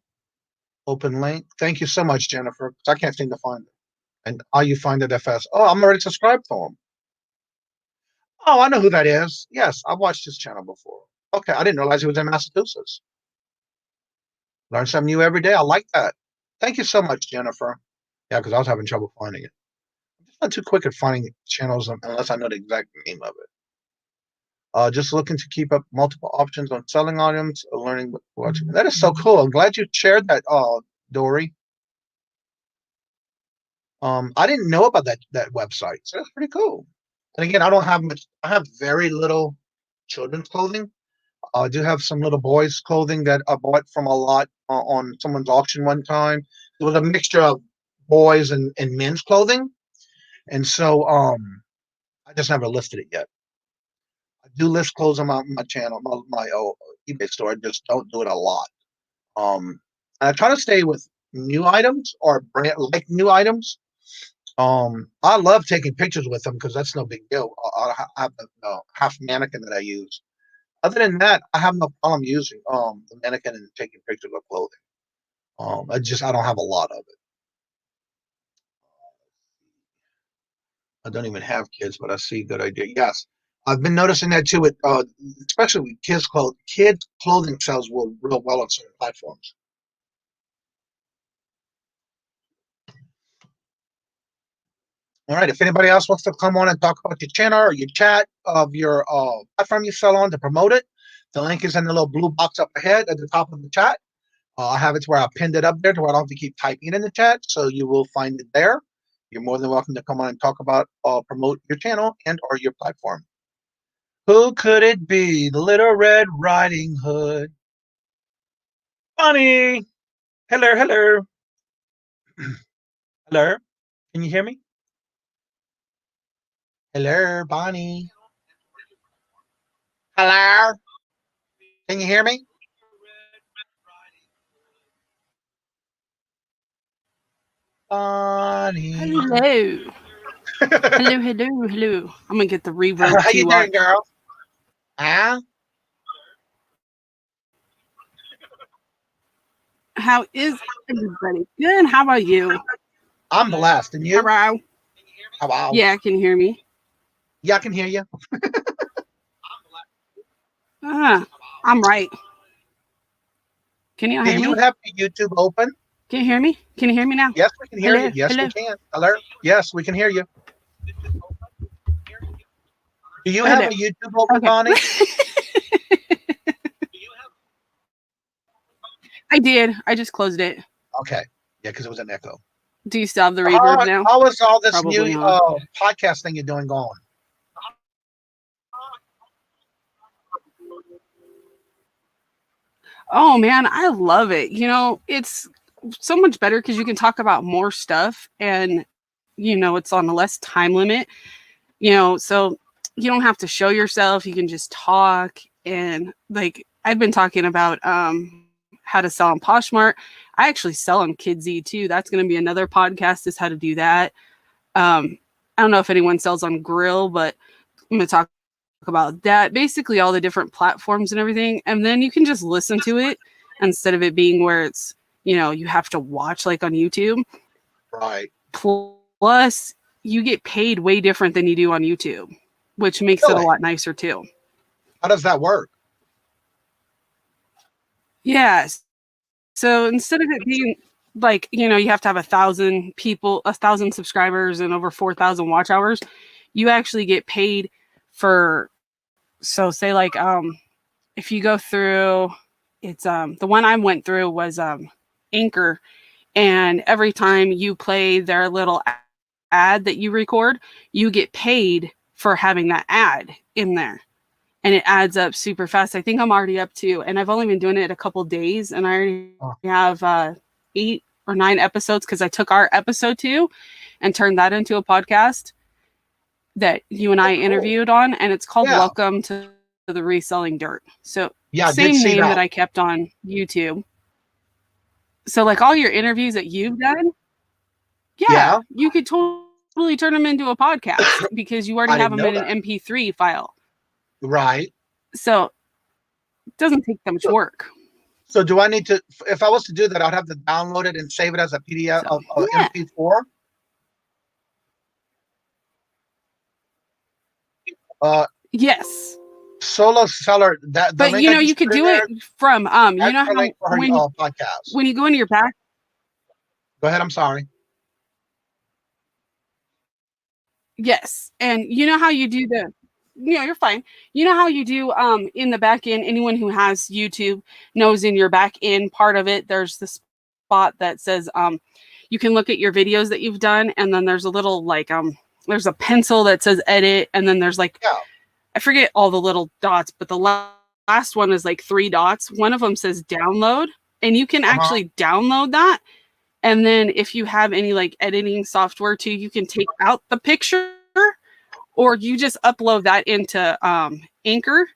[SPEAKER 2] Open link. Thank you so much, Jennifer. 'Cause I can't seem to find it. And how you find it that fast? Oh, I'm already subscribed to him. Oh, I know who that is. Yes, I've watched his channel before. Okay, I didn't realize he was in Massachusetts. Learn something new every day. I like that. Thank you so much, Jennifer. Yeah, because I was having trouble finding it. I'm just not too quick at finding channels unless I know the exact name of it. Just looking to keep up multiple options on selling items, learning what watching. That is so cool. I'm glad you shared that, Dory. I didn't know about that website, so that's pretty cool. And again, I don't have much. I have very little children's clothing. I do have some little boys' clothing that I bought from a lot on someone's auction one time. It was a mixture of boys and men's clothing, and so I just never listed it yet. I do list clothes on my channel, my eBay store. I just don't do it a lot. And I try to stay with new items or brand like new items. I love taking pictures with them because that's no big deal. I have a half mannequin that I use. Other than that, I have no problem using the mannequin and taking pictures of clothing. I don't have a lot of it. I don't even have kids, but I see good idea. Yes, I've been noticing that too. With especially with kids' clothes, kids' clothing sells real well on certain platforms. All right. If anybody else wants to come on and talk about your channel or your chat of your platform you sell on to promote it, the link is in the little blue box up ahead at the top of the chat. I have it to where I pinned it up there to where I don't have to keep typing in the chat, so you will find it there. You're more than welcome to come on and talk about promote your channel and or your platform. Who could it be? The Little Red Riding Hood. Bonnie. Hello, hello. Hello. Can you hear me? Hello, Bonnie. Hello. Can you hear me? Bonnie.
[SPEAKER 4] Hello. hello. I'm gonna get the reverb.
[SPEAKER 2] How you doing, girl? Huh?
[SPEAKER 4] How is everybody? Good. How about you?
[SPEAKER 2] I'm blessed. And you?
[SPEAKER 4] Hello.
[SPEAKER 2] Hello.
[SPEAKER 4] Yeah, can you hear me?
[SPEAKER 2] Yeah, I can hear you.
[SPEAKER 4] I'm right. Can you hear me?
[SPEAKER 2] Do you have your YouTube open?
[SPEAKER 4] Can you hear me? Can you hear me now?
[SPEAKER 2] Yes, we can hear
[SPEAKER 4] Hello?
[SPEAKER 2] you. Yes,
[SPEAKER 4] Hello?
[SPEAKER 2] we can. Hello? Yes, we can hear you. Do you have a YouTube open,
[SPEAKER 4] Okay.
[SPEAKER 2] Bonnie?
[SPEAKER 4] I did. I just closed it.
[SPEAKER 2] Okay. Yeah, because it was an echo.
[SPEAKER 4] Do you still have the reverb now?
[SPEAKER 2] How is all this
[SPEAKER 4] Probably
[SPEAKER 2] new podcast thing you're doing going?
[SPEAKER 4] Oh man, I love it. You know, it's so much better because you can talk about more stuff and it's on a less time limit. So you don't have to show yourself, you can just talk. And like I've been talking about how to sell on Poshmark. I actually sell on Kidsy too. That's going to be another podcast, is how to do that. I don't know if anyone sells on Grill, but I'm going to talk about that, basically all the different platforms and everything. And then you can just listen to it instead of it being where it's, you have to watch like on YouTube.
[SPEAKER 2] Right.
[SPEAKER 4] Plus you get paid way different than you do on YouTube, which makes it a lot nicer too.
[SPEAKER 2] How does that work?
[SPEAKER 4] Yes. So instead of it being like, you have to have 1,000 people, 1,000 subscribers and over 4,000 watch hours, you actually get paid for, so say like, if you go through, it's, the one I went through was, Anchor, and every time you play their little ad that you record, you get paid for having that ad in there. And it adds up super fast. I think I'm already up to, and I've only been doing it a couple days, and I already have 8 or 9 episodes, because I took our episode 2 and turned that into a podcast that you and I interviewed on, and it's called Welcome to the Reselling Dirt. So same name that I kept on YouTube. So like all your interviews that you've done, you could totally turn them into a podcast because you already have them in an MP3 file.
[SPEAKER 2] Right.
[SPEAKER 4] So it doesn't take that much work.
[SPEAKER 2] So do I need to, if I was to do that, I'd have to download it and save it as a PDF of MP4?
[SPEAKER 4] Yes.
[SPEAKER 2] Solo seller, that,
[SPEAKER 4] but you could do it from how when you go into your back.
[SPEAKER 2] Go ahead, I'm sorry.
[SPEAKER 4] Yes. And you know how you do you're fine. You know how you do in the back end, anyone who has YouTube knows in your back end part of it, there's the spot that says you can look at your videos that you've done, and then there's a little like there's a pencil that says edit, and then there's like I forget all the little dots, but the last one is like 3 dots. One of them says download, and you can actually download that. And then if you have any like editing software too, you can take out the picture, or you just upload that into Anchor,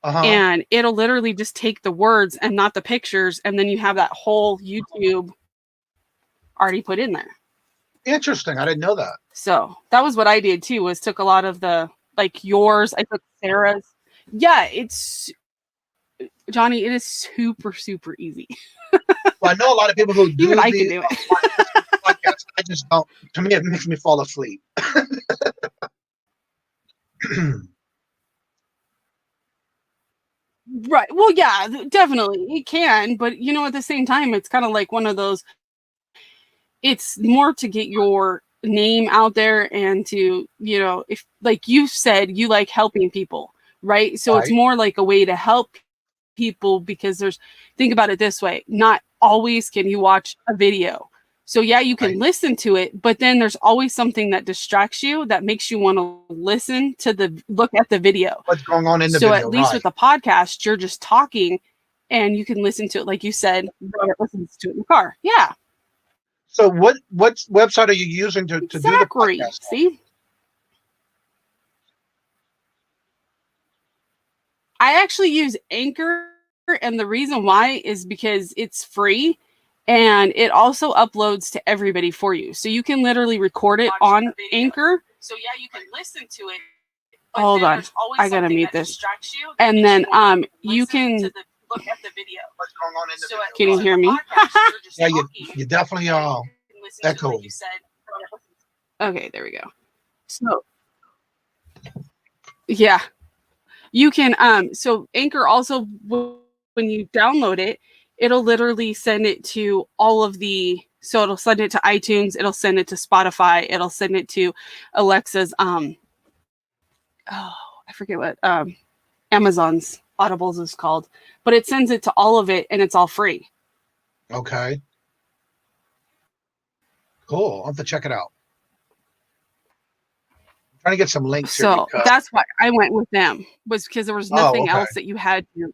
[SPEAKER 4] and it'll literally just take the words and not the pictures. And then you have that whole YouTube already put in there.
[SPEAKER 2] Interesting. I didn't know that.
[SPEAKER 4] So that was what I did too, was took a lot of the, like yours, I took Sarah's. Yeah, it's, Johnny, it is super, super easy.
[SPEAKER 2] Well, I know a lot of people who do
[SPEAKER 4] Even I
[SPEAKER 2] the
[SPEAKER 4] can do it.
[SPEAKER 2] podcast. I just don't. To me, it makes me fall asleep.
[SPEAKER 4] Right. Well, yeah, definitely it can, but you know, at the same time, it's kind of like one of those. It's more to get your name out there and to, you know, if like you said, you like helping people, right? So it's
[SPEAKER 2] Right.
[SPEAKER 4] more like a way to help people, because there's, think about it this way, not always can you watch a video. So yeah, you can
[SPEAKER 2] Right.
[SPEAKER 4] listen to it, but then there's always something that distracts you that makes you want to listen to the, look at the video.
[SPEAKER 2] What's going on in the
[SPEAKER 4] So
[SPEAKER 2] video?
[SPEAKER 4] at least
[SPEAKER 2] Right.
[SPEAKER 4] with the podcast, you're just talking and you can listen to it. Like you said, Robert listens to it in the car. Yeah,
[SPEAKER 2] So what website are you using to do the
[SPEAKER 4] exactly.
[SPEAKER 2] podcast?
[SPEAKER 4] See, I actually use Anchor, and the reason why is because it's free and it also uploads to everybody for you. So you can literally record it on Anchor. So yeah, you can listen to it. Hold on, I gotta mute this. And then you can look at the video.
[SPEAKER 2] What's going on in the video?
[SPEAKER 4] Can you hear me?
[SPEAKER 2] Yeah, you definitely echoing.
[SPEAKER 4] Okay, there we go. So yeah, you can so Anchor also, when you download it, it'll literally send it to all of the, so it'll send it to iTunes, it'll send it to Spotify, it'll send it to Alexa's oh, I forget what Amazon's Audibles is called, but it sends it to all of it and it's all free.
[SPEAKER 2] Okay. Cool. I'll have to check it out. I'm trying to get some links here.
[SPEAKER 4] So that's why I went with them, was because there was nothing
[SPEAKER 2] okay.
[SPEAKER 4] else that you had to.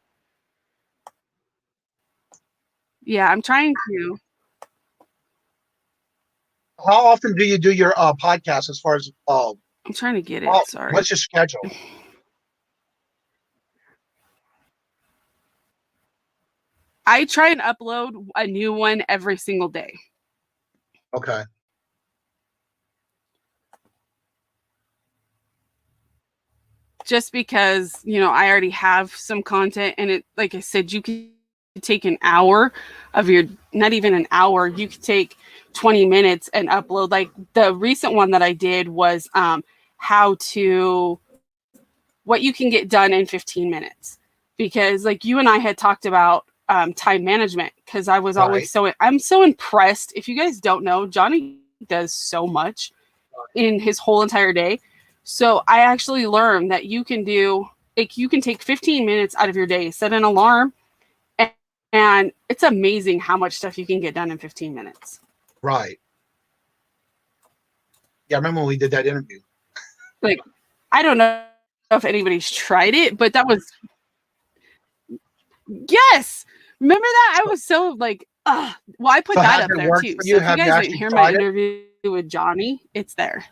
[SPEAKER 4] Yeah, I'm trying to.
[SPEAKER 2] How often do you do your podcast as far as
[SPEAKER 4] I'm trying to get it. Sorry.
[SPEAKER 2] What's your schedule?
[SPEAKER 4] I try and upload a new one every single day.
[SPEAKER 2] Okay.
[SPEAKER 4] Just because, you know, I already have some content, and it, like I said, you could take an hour of your, not even an hour, you could take 20 minutes and upload. Like the recent one that I did was what you can get done in 15 minutes. Because like you and I had talked about time management, because I was always I'm so impressed. If you guys don't know, Johnny does so much in his whole entire day. So I actually learned that you can do, like, you can take 15 minutes out of your day, set an alarm, and it's amazing how much stuff you can get done in 15 minutes.
[SPEAKER 2] Right. Yeah, I remember when we did that interview.
[SPEAKER 4] Like, I don't know if anybody's tried it, but that was, yes. Remember that? I was so like, well, I put that up there too. So if you guys didn't hear my interview with Johnny, it's there.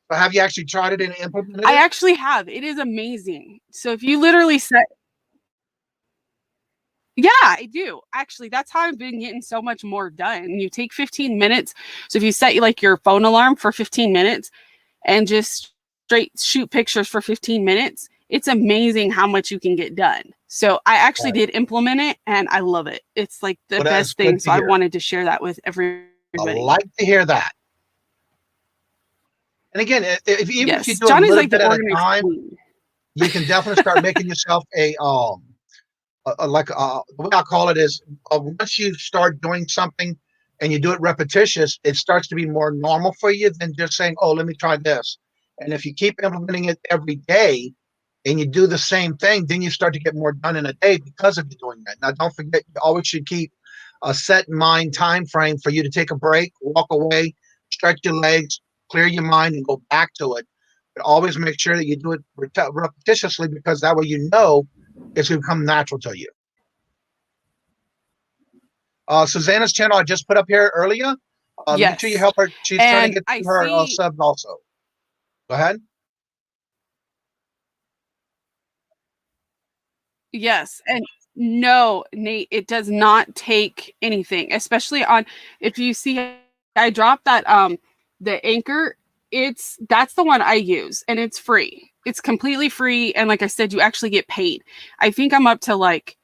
[SPEAKER 2] But have you actually tried it and implemented it?
[SPEAKER 4] I actually have. It is amazing. So if you literally set, yeah, I do. Actually, that's how I've been getting so much more done. You take 15 minutes. So if you set like your phone alarm for 15 minutes and just straight shoot pictures for 15 minutes, it's amazing how much you can get done. So I actually did implement it and I love it. It's like the best thing. So I wanted to share that with everybody.
[SPEAKER 2] I like to hear that. And again, if you do
[SPEAKER 4] Johnny's
[SPEAKER 2] a little
[SPEAKER 4] like
[SPEAKER 2] bit at a time, you can definitely start making yourself the way I call it is, once you start doing something and you do it repetitious, it starts to be more normal for you than just saying, oh, let me try this. And if you keep implementing it every day and you do the same thing, then you start to get more done in a day because of you doing that. Now, don't forget, you always should keep a set mind time frame for you to take a break, walk away, stretch your legs, clear your mind, and go back to it. But always make sure that you do it repetitiously, because that way you know it's going to come natural to you. Susanna's channel I just put up here earlier. Make sure you help her. She's trying to get her subs also. Go ahead.
[SPEAKER 4] Yes. And No, Nate, it does not take anything, especially on, if you see, I dropped that, the Anchor, that's the one I use, and it's free. It's completely free. And like I said, you actually get paid. I think I'm up to like,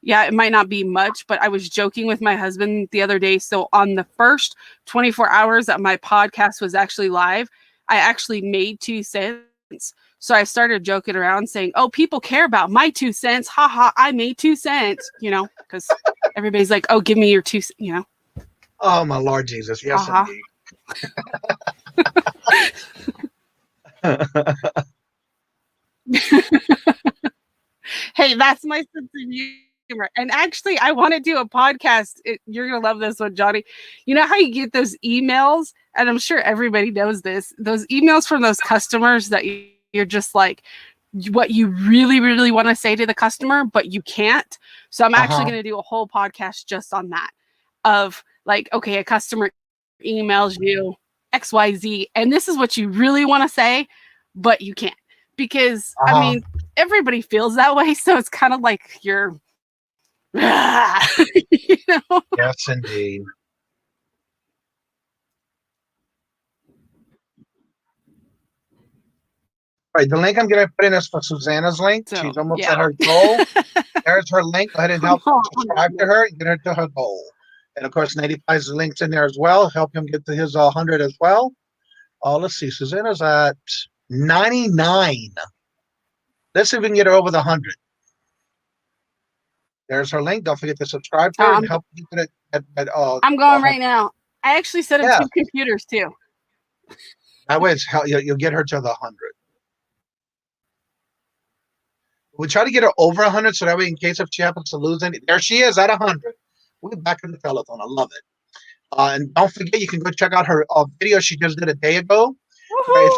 [SPEAKER 4] yeah, it might not be much, but I was joking with my husband the other day. So on the first 24 hours that my podcast was actually live, I actually made 2 cents. So I started joking around saying, oh, people care about my 2 cents. Ha ha, I made 2 cents, because everybody's like, oh, give me your 2 cents,
[SPEAKER 2] Oh, my Lord Jesus.
[SPEAKER 4] ha
[SPEAKER 2] Yes,
[SPEAKER 4] ha.
[SPEAKER 2] indeed.
[SPEAKER 4] Hey, that's my sense of humor. And actually, I want to do a podcast. You're going to love this one, Johnny. You know how you get those emails? And I'm sure everybody knows this. Those emails from those customers that you're just like, what you really, really want to say to the customer, but you can't. So I'm actually going to do a whole podcast just on that of like, okay, a customer emails you XYZ, and this is what you really want to say, but you can't. Because, I mean, everybody feels that way. So it's kind of like you're,
[SPEAKER 2] Yes, indeed. All right, the link I'm going to put in is for Susanna's link.
[SPEAKER 4] So,
[SPEAKER 2] She's almost
[SPEAKER 4] yeah.
[SPEAKER 2] at her goal. There's her link. Go ahead and help subscribe to her and get her to her goal. And of course, Nate has the links in there as well. Help him get to his 100 as well. Let's see. Susanna's at 99. Let's see if we can get her over the 100. There's her link. Don't forget to subscribe to her and help you get it.
[SPEAKER 4] I'm going right now. I actually set up 2 computers too.
[SPEAKER 2] That way, you'll get her to the 100. We try to get her over 100 so that way, in case if she happens to lose any, there she is at 100. We're back in the telethon. I love it. And don't forget, you can go check out her video she just did a day ago. It's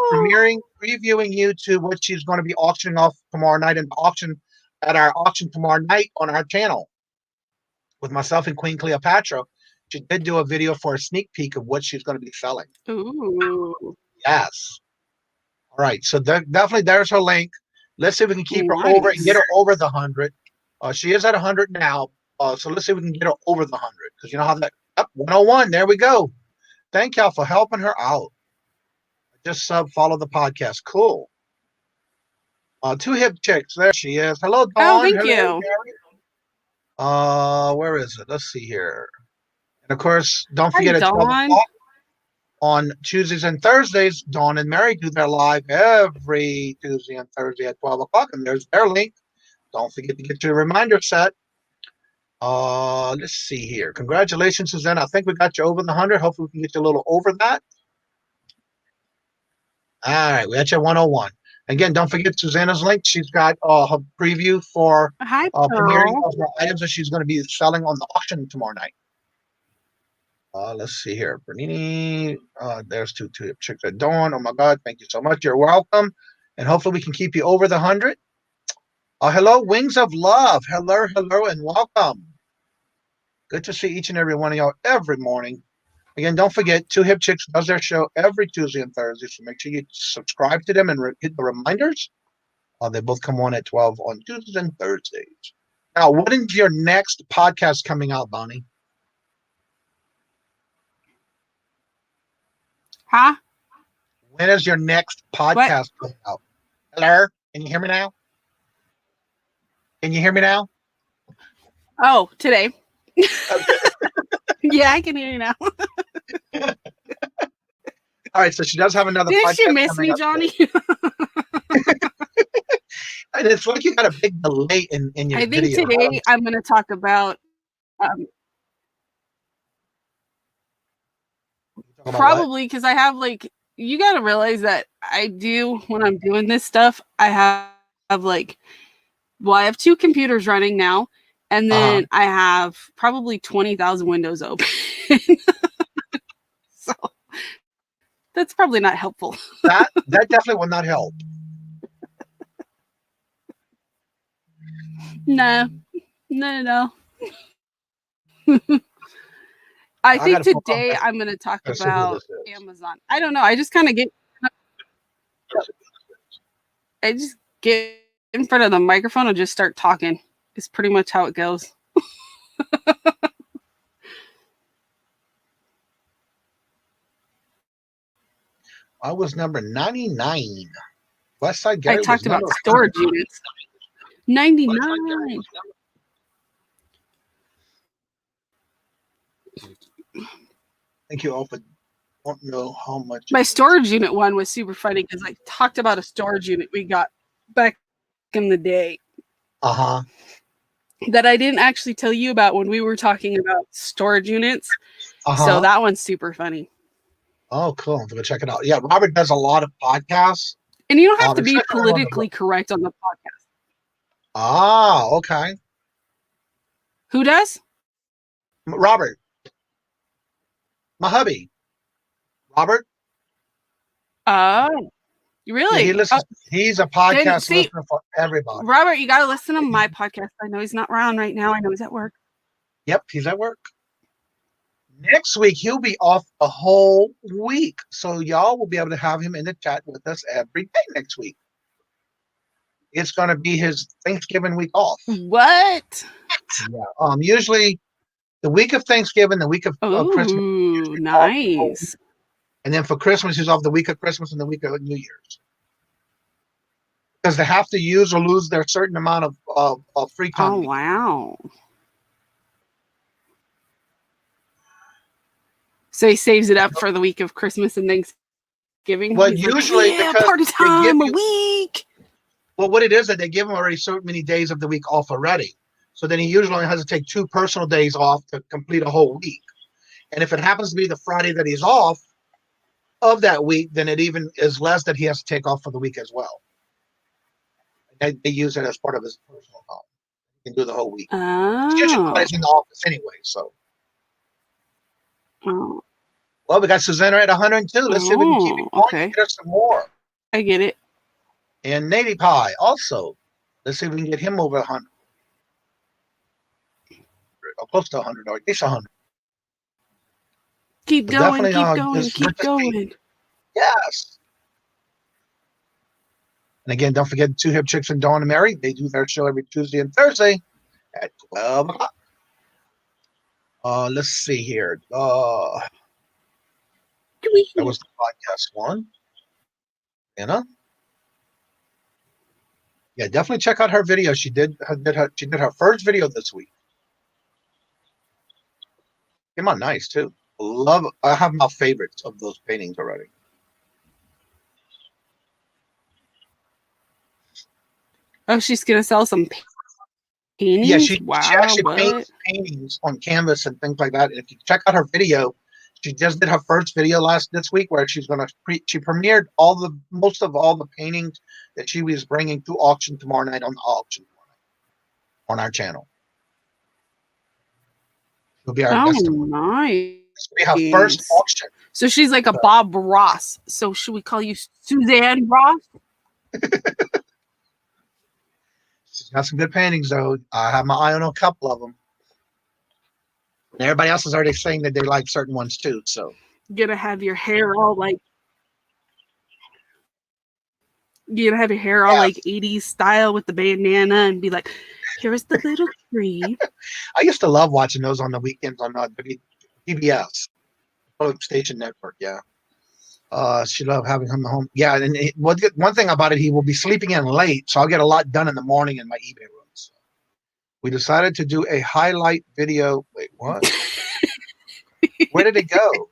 [SPEAKER 2] previewing you to what she's going to be auctioning off tomorrow night at our auction tomorrow night on our channel with myself and Queen Cleopatra. She did do a video for a sneak peek of what she's going to be selling.
[SPEAKER 4] Ooh.
[SPEAKER 2] Yes. All right. So definitely there's her link. Let's see if we can keep her over and get her over the 100. She is at 100 now. So let's see if we can get her over the 100. Because you know how that, 101. There we go. Thank y'all for helping her out. Just follow the podcast. Cool. 2 hip chicks. There she is. Hello, Dawn.
[SPEAKER 4] Oh, thank you.
[SPEAKER 2] Where is it? Let's see here. And of course, don't forget at 12 o'clock on Tuesdays and Thursdays, Dawn and Mary do their live every Tuesday and Thursday at 12 o'clock. And there's their link. Don't forget to get your reminder set. Let's see here. Congratulations, Susanna. I think we got you over the 100. Hopefully we can get you a little over that. All right, we got you at 101. Again, don't forget Susanna's link. She's got her preview for premiering of her items that she's going to be selling on the auction tomorrow night. Let's see here. Bernini, there's two chicks at Dawn. Oh my God, thank you so much. You're welcome. And hopefully we can keep you over the 100. Hello, Wings of Love. Hello, and welcome. Good to see each and every one of y'all every morning. Again, don't forget, 2 Hip Chicks does their show every Tuesday and Thursday, so make sure you subscribe to them and hit the reminders. They both come on at 12 on Tuesdays and Thursdays. Now, what is your next podcast coming out, Bonnie?
[SPEAKER 4] Huh?
[SPEAKER 2] When is your next podcast coming out? Hello? Can you hear me now? Can you hear me now?
[SPEAKER 4] Oh, today.
[SPEAKER 2] Okay.
[SPEAKER 4] Yeah, I can hear you now.
[SPEAKER 2] All right, so she does have another podcast.
[SPEAKER 4] Didn't you miss me, Johnny?
[SPEAKER 2] And it's like you got a big delay in your video.
[SPEAKER 4] I think today I'm going to talk about probably because I have you got to realize that when I'm doing this stuff, I have I have 2 computers running now, and then I have probably 20,000 windows open. So that's probably not helpful.
[SPEAKER 2] That definitely will not help.
[SPEAKER 4] No. I think today I'm going to talk about Amazon. I don't know. I just kind of get in front of the microphone and just start talking. Is pretty much how it goes.
[SPEAKER 2] I was number 99. Westside Gary
[SPEAKER 4] I talked
[SPEAKER 2] was
[SPEAKER 4] about
[SPEAKER 2] number
[SPEAKER 4] storage units. 99.
[SPEAKER 2] Thank you all for don't know how much.
[SPEAKER 4] My storage unit one was super funny because I talked about a storage unit we got back in the day.
[SPEAKER 2] Uh-huh.
[SPEAKER 4] That I didn't actually tell you about when we were talking about storage units.
[SPEAKER 2] Uh-huh.
[SPEAKER 4] So that one's super funny.
[SPEAKER 2] Oh, cool. I'm going to check it out. Yeah, Robert does a lot of podcasts.
[SPEAKER 4] And you don't have to be politically correct on the podcast.
[SPEAKER 2] Ah, okay.
[SPEAKER 4] Who does?
[SPEAKER 2] Robert. My hubby. Robert.
[SPEAKER 4] Oh, really?
[SPEAKER 2] Yeah, he listens. He's a podcast listener for everybody.
[SPEAKER 4] Robert, you got to listen to my podcast. I know he's not around right now. I know he's at work.
[SPEAKER 2] Yep, he's at work. Next week, he'll be off the whole week. So y'all will be able to have him in the chat with us every day next week. It's going to be his Thanksgiving week off.
[SPEAKER 4] What?
[SPEAKER 2] Yeah. Usually the week of Thanksgiving, the week of Christmas.
[SPEAKER 4] Nice.
[SPEAKER 2] And then for Christmas, he's off the week of Christmas and the week of New Year's. Because they have to use or lose their certain amount of free time.
[SPEAKER 4] Oh, wow. So he saves it up for the week of Christmas and Thanksgiving.
[SPEAKER 2] Well, usually because
[SPEAKER 4] party time a week.
[SPEAKER 2] Well, what it is that they give him already so many days of the week off already. So then he usually only has to take 2 personal days off to complete a whole week. And if it happens to be the Friday that he's off of that week, then it even is less that he has to take off for the week as well. They use it as part of his personal time. He can do the whole week.
[SPEAKER 4] Oh.
[SPEAKER 2] He's usually in the office anyway, so.
[SPEAKER 4] Oh.
[SPEAKER 2] Well, we got Susanna at 102. Let's see if we can keep it going.
[SPEAKER 4] Okay.
[SPEAKER 2] Get her some more.
[SPEAKER 4] I get it.
[SPEAKER 2] And Nady Pie also. Let's see if we can get him over 100. Or close to 100, or at least 100.
[SPEAKER 4] Keep going, keep going.
[SPEAKER 2] Yes. And again, don't forget 2 Hip Chicks and Dawn and Mary. They do their show every Tuesday and Thursday at 12 o'clock. Let's see here. That was the podcast one. You know? Yeah, definitely check out her video. She did her first video this week. Came out nice too. I have my favorites of those paintings already.
[SPEAKER 4] Oh, she's gonna sell some paintings?
[SPEAKER 2] Yeah, she actually
[SPEAKER 4] what?
[SPEAKER 2] paints paintings on canvas and things like that. And if you check out her video, she just did her first video this week where she's gonna she premiered most of all the paintings that she was bringing to auction tomorrow night on the auction on our channel. She'll be our guest tomorrow.
[SPEAKER 4] Nice.
[SPEAKER 2] This will be her first auction.
[SPEAKER 4] So she's like a Bob Ross. So should we call you Suzanne Ross?
[SPEAKER 2] She's got some good paintings though. I have my eye on a couple of them. And everybody else is already saying that they like certain ones too. So
[SPEAKER 4] You're gonna have your hair all like 80s style with the bandana and be like, here's the little tree.
[SPEAKER 2] I used to love watching those on the weekends on PBS, Public Station Network. Yeah. She loved having him home. Yeah. And one thing about it, he will be sleeping in late. So I'll get a lot done in the morning in my eBay room. So we decided to do a highlight video. Wait, what? Where did it go?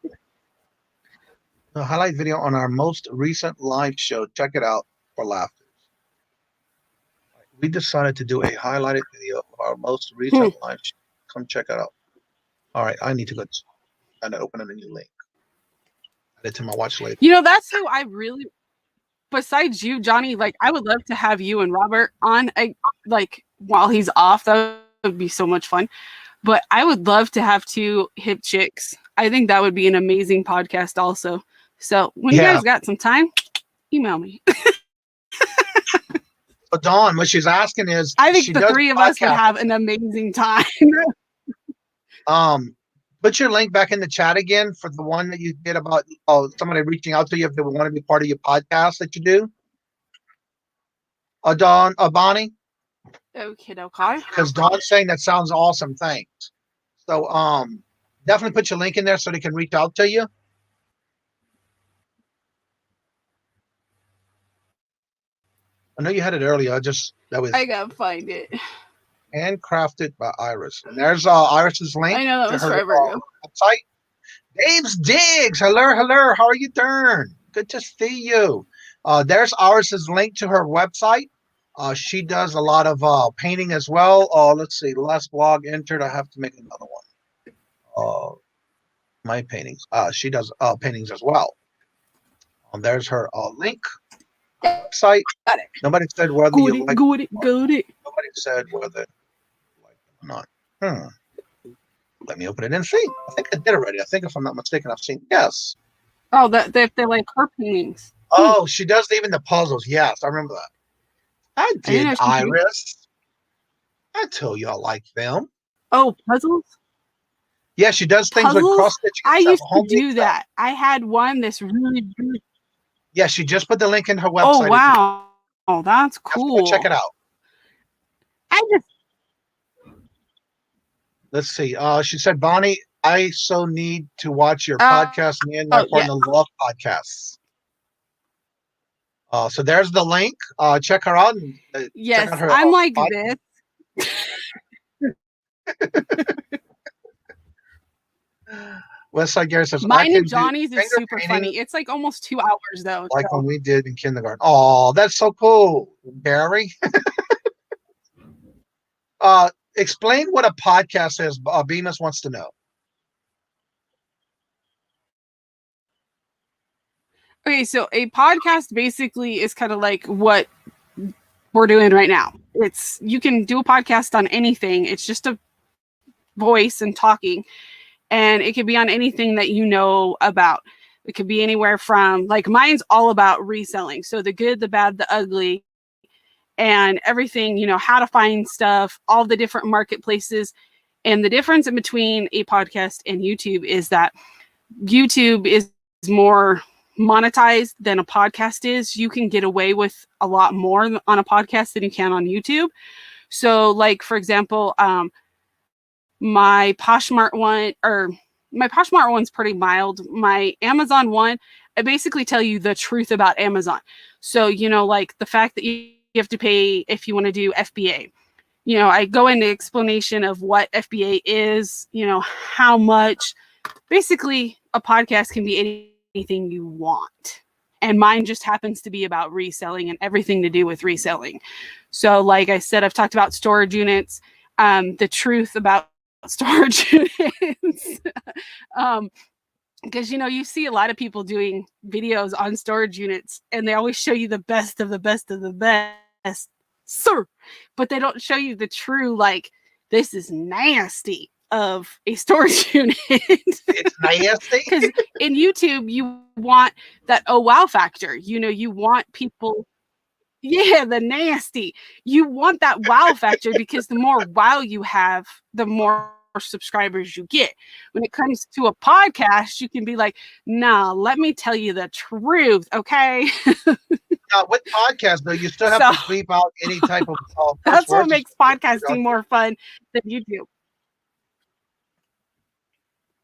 [SPEAKER 2] A highlight video on our most recent live show. Check it out for laughter. We decided to do a highlighted video of our most recent live show. Come check it out. All right, I need to go and open a new link. Add it to my watch later.
[SPEAKER 4] You know, that's who I really, besides you, Johnny, like I would love to have you and Robert on while he's off. That would be so much fun. But I would love to have 2 hip chicks. I think that would be an amazing podcast also. So when you guys got some time, email me.
[SPEAKER 2] So Dawn, what she's asking is,
[SPEAKER 4] I think the 3 of us would have an amazing time.
[SPEAKER 2] Put your link back in the chat again for the one that you did about somebody reaching out to you if they want to be part of your podcast that you do. Dawn, Bonnie.
[SPEAKER 4] Okay, okay.
[SPEAKER 2] Because Dawn's saying that sounds awesome. Thanks. So definitely put your link in there so they can reach out to you. I know you had it earlier.
[SPEAKER 4] I gotta find it.
[SPEAKER 2] Handcrafted by Iris. And there's Iris's link
[SPEAKER 4] I know that
[SPEAKER 2] to
[SPEAKER 4] was
[SPEAKER 2] her
[SPEAKER 4] forever ago.
[SPEAKER 2] website. Dave's Digs. Hello. How are you doing? Good to see you. There's Iris's link to her website. She does a lot of painting as well. Let's see. Last blog entered. I have to make another one. My paintings. She does paintings as well. There's her link. Website.
[SPEAKER 4] Got it.
[SPEAKER 2] Nobody said whether
[SPEAKER 4] Got
[SPEAKER 2] you
[SPEAKER 4] it.
[SPEAKER 2] like.
[SPEAKER 4] Got it. Got it.
[SPEAKER 2] Nobody said whether you like it or not. Let me open it and see. I think I did already. I think if I'm not mistaken, I've seen yes.
[SPEAKER 4] Oh, they like her paintings.
[SPEAKER 2] Oh, she does even the puzzles. Yes, I remember that. I did, Iris. I told you I like them.
[SPEAKER 4] Oh, puzzles?
[SPEAKER 2] Yeah, she does things with cross stitching.
[SPEAKER 4] I used to do that. I had one that's really good.
[SPEAKER 2] Yeah, she just put the link in her website.
[SPEAKER 4] Oh, wow. Oh, that's cool.
[SPEAKER 2] Check it out.
[SPEAKER 4] Let's
[SPEAKER 2] see. She said, Bonnie, I so need to watch your podcast. Me and my partner love podcasts. So there's the link. Check her out. And,
[SPEAKER 4] yes,
[SPEAKER 2] check out her,
[SPEAKER 4] I'm like this.
[SPEAKER 2] Westside Gary says,
[SPEAKER 4] Mine and Johnny's is super funny. It's like almost 2 hours though.
[SPEAKER 2] Like when we did in kindergarten. Oh, that's so cool, Gary. Explain what a podcast is. Bemis wants to know.
[SPEAKER 4] Okay, so a podcast basically is kind of like what we're doing right now. You can do a podcast on anything. It's just a voice and talking, and it could be on anything that you know about. It could be anywhere from, like, mine's all about reselling. So the good, the bad, the ugly, and everything, how to find stuff, all the different marketplaces. And the difference in between a podcast and YouTube is that YouTube is more monetized than a podcast is. You can get away with a lot more on a podcast than you can on YouTube. So, like, for example, my Poshmark one's pretty mild. My Amazon one, I basically tell you the truth about Amazon. So, like the fact that you have to pay if you want to do FBA. I go into explanation of what FBA is, how much. Basically, a podcast can be anything you want. And mine just happens to be about reselling and everything to do with reselling. So, like I said, I've talked about storage units, the truth about storage units. Because, you see a lot of people doing videos on storage units and they always show you the best of the best of the best, sir. But they don't show you the true, like, this is nasty of a storage unit.
[SPEAKER 2] It's nasty.
[SPEAKER 4] Because in YouTube, you want that oh wow factor. You want people, the nasty. You want that wow factor because the more wow you have, the more subscribers you get. When it comes to a podcast, you can be like, nah, let me tell you the truth, okay?
[SPEAKER 2] With podcasts, though, you still have to bleep out any type of
[SPEAKER 4] that's what makes podcasting more fun than YouTube.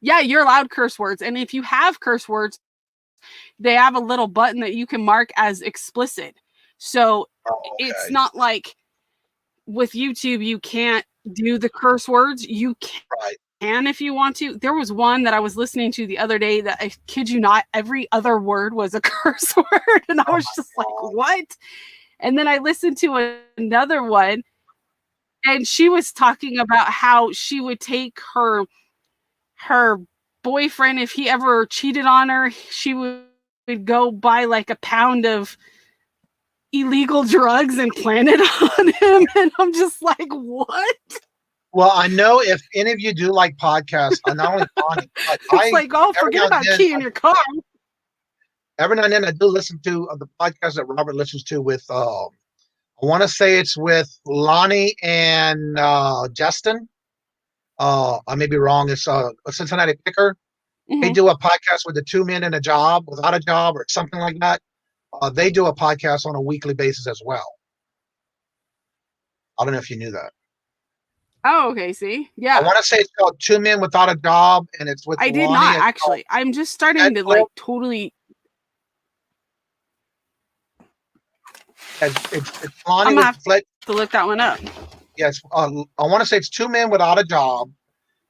[SPEAKER 4] Yeah, you're allowed curse words. And if you have curse words, they have a little button that you can mark as explicit. So it's not like with YouTube, you can't do the curse words. You can if you want to. There was one that I was listening to the other day that, I kid you not, every other word was a curse word. And I was just like, what? And then I listened to another one and she was talking about how she would take her boyfriend, if he ever cheated on her, she would go buy like a pound of illegal drugs and plant it on him. And I'm just like, what?
[SPEAKER 2] Well, I know if any of you do like podcasts, not only Bonnie, but
[SPEAKER 4] it's like, oh, forget about key in your car.
[SPEAKER 2] Every now and then I do listen to the podcast that Robert listens to with, I want to say it's with Lonnie and Justin. I may be wrong. It's a Cincinnati Picker. Mm-hmm. They do a podcast with the 2 men in a job, without a job, or something like that. They do a podcast on a weekly basis as well. I don't know if you knew that.
[SPEAKER 4] Oh, okay. See, yeah.
[SPEAKER 2] I want to say it's called Two Men Without a Job, and it's with
[SPEAKER 4] I did
[SPEAKER 2] Lonnie.
[SPEAKER 4] not actually. I'm just starting to like totally.
[SPEAKER 2] It's Lonnie
[SPEAKER 4] I'm gonna have
[SPEAKER 2] with
[SPEAKER 4] to look that one up.
[SPEAKER 2] Yes, I want to say it's Two Men Without a Job,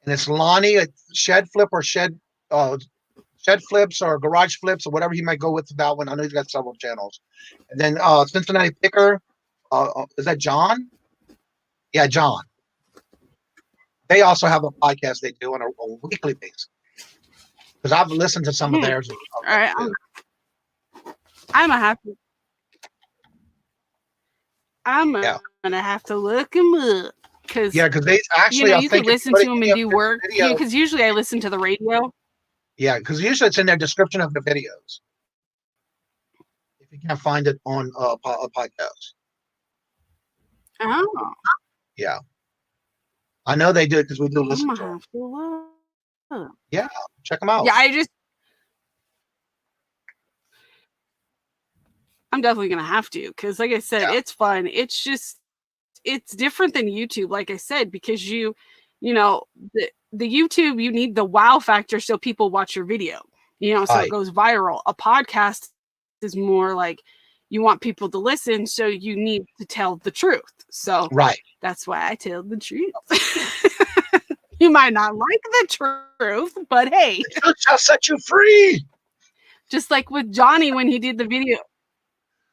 [SPEAKER 2] and it's Lonnie at Shed Flips or Garage Flips or whatever he might go with that one. I know he's got several channels. And then Cincinnati Picker, is that John? Yeah, John. They also have a podcast they do on a weekly basis. Because I've listened to some of theirs.
[SPEAKER 4] All right, I'm gonna have to. I'm gonna have to look them up because
[SPEAKER 2] because they actually
[SPEAKER 4] you can listen to them and do work. Because usually I listen to the radio.
[SPEAKER 2] Yeah, because usually it's in their description of the videos. If you can't find it on a podcast.
[SPEAKER 4] Oh.
[SPEAKER 2] Yeah. I know they do it because we do listen
[SPEAKER 4] I'm
[SPEAKER 2] to
[SPEAKER 4] gonna
[SPEAKER 2] them.
[SPEAKER 4] have to look.
[SPEAKER 2] Yeah, check them out.
[SPEAKER 4] Yeah, I'm definitely gonna have to because, like I said, it's fun. It's just it's different than YouTube, like I said, because you know, the YouTube, you need the wow factor so people watch your video, so it goes viral. A podcast is more like you want people to listen, so you need to tell the truth. So that's why I tell the truth. You might not like the truth, but hey,
[SPEAKER 2] the truth shall set you free.
[SPEAKER 4] Just like with Johnny when he did the video.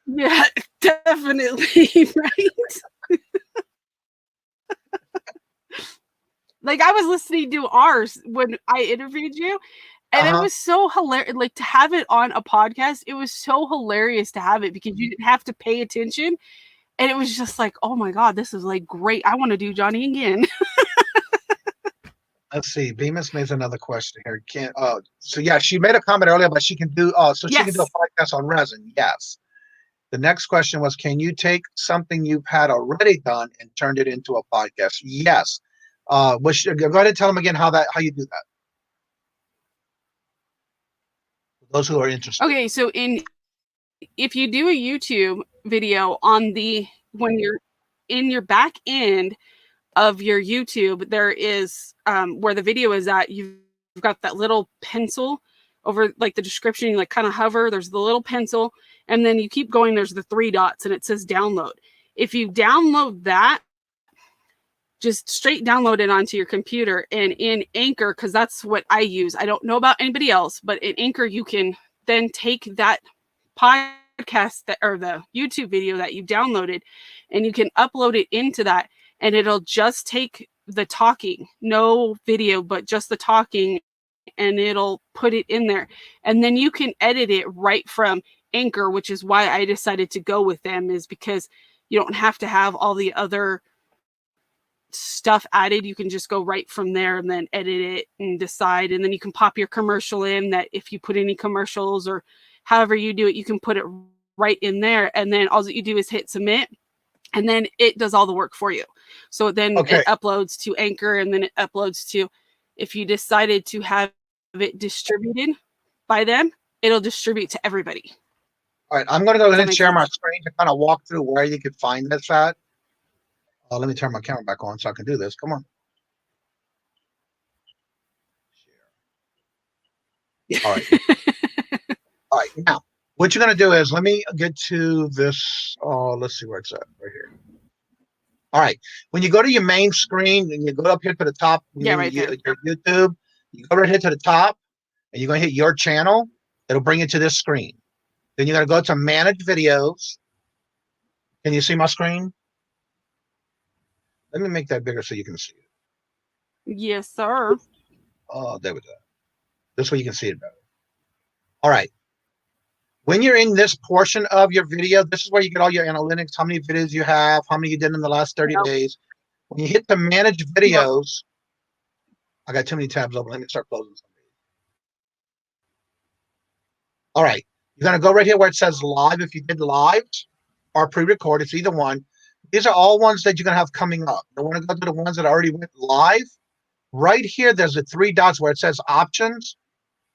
[SPEAKER 4] Yeah, definitely, right? Like I was listening to ours when I interviewed you, and it was so hilarious. Like to have it on a podcast, it was so hilarious to have it because you didn't have to pay attention, and it was just like, oh my god, this is like great. I want to do Johnny again.
[SPEAKER 2] Let's see. Bemis makes another question here. So yeah, she made a comment earlier, but she can do she can do a podcast on resin. Yes. The next question was, can you take something you've had already done and turned it into a podcast? Yes. Go ahead and tell them again how you do that. For those who are interested.
[SPEAKER 4] Okay, so if you do a YouTube video when you're in your back end of your YouTube, there is where the video is at. You've got that little pencil over like the description. You like kind of hover. There's the little pencil, and then you keep going. There's the 3 dots, and it says download. If you download that, just straight download it onto your computer, and in Anchor, because that's what I use. I don't know about anybody else, but in Anchor, you can then take that podcast or the YouTube video that you downloaded, and you can upload it into that. And it'll just take the talking, no video, but just the talking, and it'll put it in there. And then you can edit it right from Anchor, which is why I decided to go with them, is because you don't have to have all the other stuff added. You can just go right from there and then edit it and decide. And then you can pop your commercial in that if you put any commercials or however you do it, you can put it right in there. And then all that you do is hit submit. And then it does all the work for you. So then it uploads to Anchor, and then it uploads to, if you decided to have it distributed by them, it'll distribute to everybody.
[SPEAKER 2] All right, I'm going to go ahead and share my screen to kind of walk through where you can find this at. Let me turn my camera back on so I can do this. Come on. All right. All right, now. What you're going to do is, let me get to this. Let's see where it's at, right here. All right. When you go to your main screen and you go up here to the top,
[SPEAKER 4] right there.
[SPEAKER 2] Your YouTube, you go right here to the top, and you're going to hit your channel. It'll bring you to this screen. Then you're going to go to Manage Videos. Can you see my screen? Let me make that bigger so you can see it.
[SPEAKER 4] Yes, sir.
[SPEAKER 2] Oh, there we go. This way you can see it better. All right. When you're in this portion of your video, this is where you get all your analytics, how many videos you have, how many you did in the last 30 days. When you hit the Manage Videos, I got too many tabs open. Let me start closing some. All right. You're going to go right here where it says live. If you did live or pre-record, it's either one. These are all ones that you're going to have coming up. You want to go to the ones that already went live. Right here, there's the 3 dots where it says options.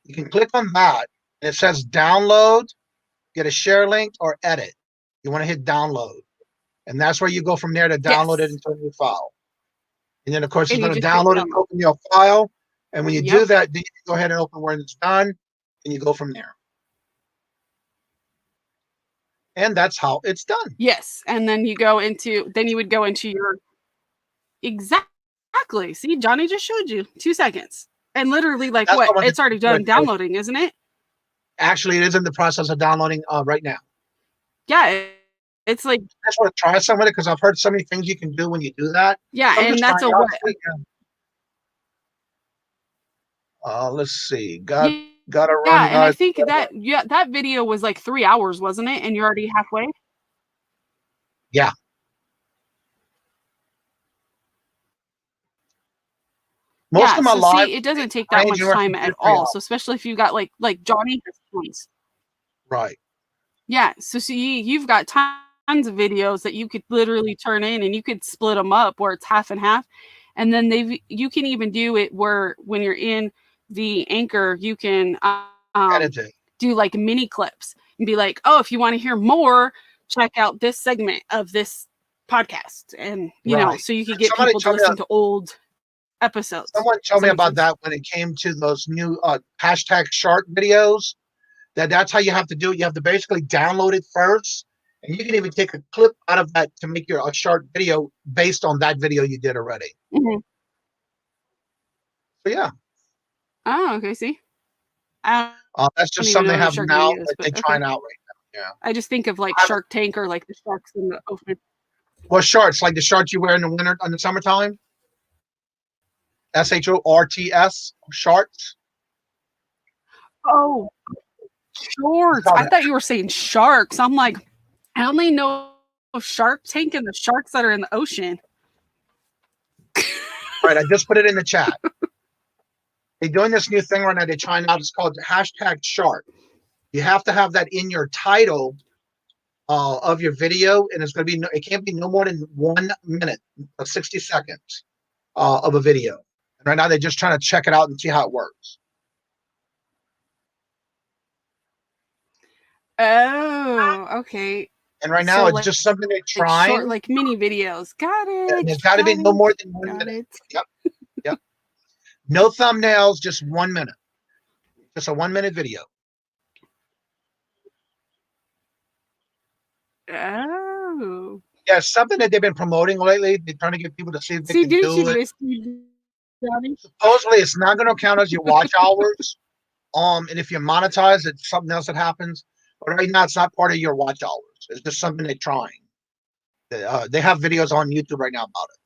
[SPEAKER 2] You can click on that. And it says download, get a share link, or edit. You want to hit download. And that's where you go from there to download it into a new file. And then, of course,
[SPEAKER 4] And
[SPEAKER 2] you're
[SPEAKER 4] you
[SPEAKER 2] going to
[SPEAKER 4] just hit
[SPEAKER 2] download it and
[SPEAKER 4] download.
[SPEAKER 2] open your file. And when you do
[SPEAKER 4] Yep.
[SPEAKER 2] that, then you can go ahead and open where it's done, and you go from there. And that's how it's done.
[SPEAKER 4] Yes. And then you go into, then you would go into your, exactly. See, Johnny just showed you 2 seconds. And literally, like,
[SPEAKER 2] That's
[SPEAKER 4] what?
[SPEAKER 2] what I
[SPEAKER 4] It's already done downloading, isn't it?
[SPEAKER 2] Actually, it is in the process of downloading right now.
[SPEAKER 4] Yeah. It's like,
[SPEAKER 2] I just want to try some of it because I've heard so many things you can do when you do that.
[SPEAKER 4] yeah.
[SPEAKER 2] So I'm
[SPEAKER 4] And
[SPEAKER 2] just
[SPEAKER 4] that's a
[SPEAKER 2] trying
[SPEAKER 4] what?
[SPEAKER 2] out. Let's see. Got to
[SPEAKER 4] Yeah,
[SPEAKER 2] run,
[SPEAKER 4] and I
[SPEAKER 2] guys.
[SPEAKER 4] think that video was like 3 hours, wasn't it? And you're already halfway.
[SPEAKER 2] Yeah. Most of my
[SPEAKER 4] so
[SPEAKER 2] live,
[SPEAKER 4] see, it doesn't take that much time at all. So especially if you got like Johnny has tons.
[SPEAKER 2] Right.
[SPEAKER 4] Yeah. So see, you've got tons of videos that you could literally turn in, and you could split them up where it's half and half, and then you can even do it where when you're in the Anchor, you can do like mini clips and be like, oh, if you want to hear more, check out this segment of this podcast, and you know, so you could get people to listen to old episodes.
[SPEAKER 2] Someone told me about that when it came to those new hashtag shark videos. That's how you have to do it. You have to basically download it first, and you can even take a clip out of that to make a short video based on that video you did already.
[SPEAKER 4] Mm-hmm.
[SPEAKER 2] So yeah.
[SPEAKER 4] Oh, okay. See,
[SPEAKER 2] that's just something they have now that they're trying out right now. Yeah.
[SPEAKER 4] I just think of like Shark Tank or like the sharks in the ocean.
[SPEAKER 2] Well, shorts like the shorts you wear in the winter, in the summertime. SHORTS, shorts.
[SPEAKER 4] Oh, shorts. I thought you were saying sharks. I'm like, I only know Shark Tank and the sharks that are in the ocean.
[SPEAKER 2] Right, I just put it in the chat. They're doing this new thing right now. They're trying out. It's called hashtag shark. You have to have that in your title of your video, and it's going to be. It can't be no more than 1 minute, 60 seconds of a video. And right now, they're just trying to check it out and see how it works.
[SPEAKER 4] Oh, okay.
[SPEAKER 2] And right now, it's just something they're trying.
[SPEAKER 4] Short, like mini videos. Got it.
[SPEAKER 2] And it's got to be no more than 1 minute. Yep. Yep. No thumbnails, just 1 minute. Just a 1 minute video.
[SPEAKER 4] Oh.
[SPEAKER 2] Yeah, something that they've been promoting lately. They're trying to get people to see if they can do it. Supposedly, it's not going to count as your watch hours. And if you monetize, it's something else that happens. But right now, it's not part of your watch hours. It's just something they're trying. They have videos on YouTube right now about it.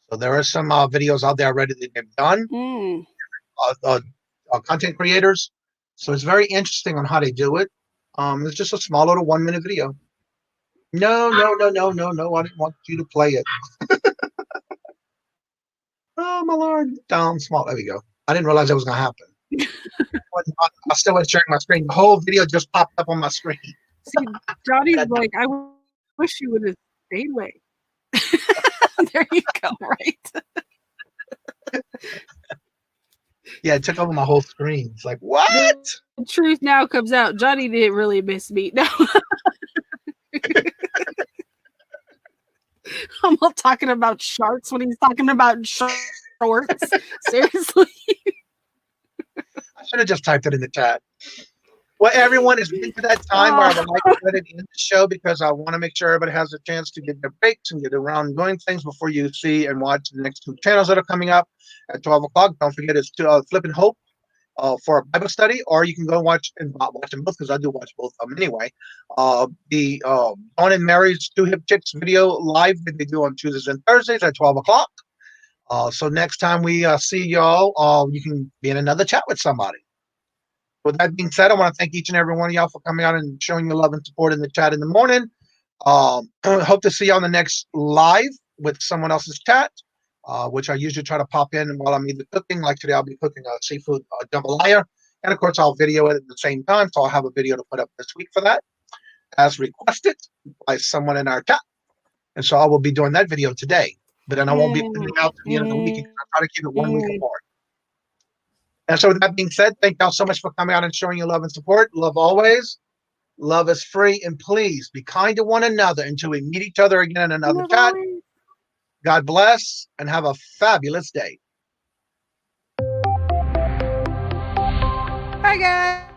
[SPEAKER 2] So there are some videos out there already that they've done. Content creators. So it's very interesting on how they do it. It's just a small little 1 minute video. No. I didn't want you to play it. Oh, my Lord. Down small. There we go. I didn't realize that was going to happen. I still was sharing my screen. The whole video just popped up on my screen.
[SPEAKER 4] See, Johnny's like, I wish you would have stayed away. There you go, right?
[SPEAKER 2] Yeah, it took over my whole screen. It's like, what?
[SPEAKER 4] The truth now comes out. Johnny didn't really miss me. No. I'm all talking about sharks when he's talking about shorts. Seriously.
[SPEAKER 2] I should have just typed it in the chat. Well, everyone is into that time where I would like to let it end the show because I want to make sure everybody has a chance to get their breaks and get around doing things before you see and watch the next 2 channels that are coming up at 12 o'clock. Don't forget it's Flip and Hope for a Bible study, or you can go watch them both because I do watch both of them anyway. The Dawn and Mary's 2 Hip Chicks video live that they do on Tuesdays and Thursdays at 12 o'clock. So next time we see y'all, you can be in another chat with somebody. With that being said, I want to thank each and every one of y'all for coming out and showing your love and support in the chat in the morning. Hope to see you on the next live with someone else's chat, which I usually try to pop in while I'm either cooking. Like today, I'll be cooking a seafood jambalaya. And of course, I'll video it at the same time. So I'll have a video to put up this week for that, as requested by someone in our chat. And so I will be doing that video today. But then I won't be putting it out to the end of the week. I try to keep it 1 week apart. And so with that being said, thank y'all so much for coming out and showing your love and support. Love always. Love is free, and please be kind to one another until we meet each other again in another chat. God bless and have a fabulous day.
[SPEAKER 4] Bye, guys.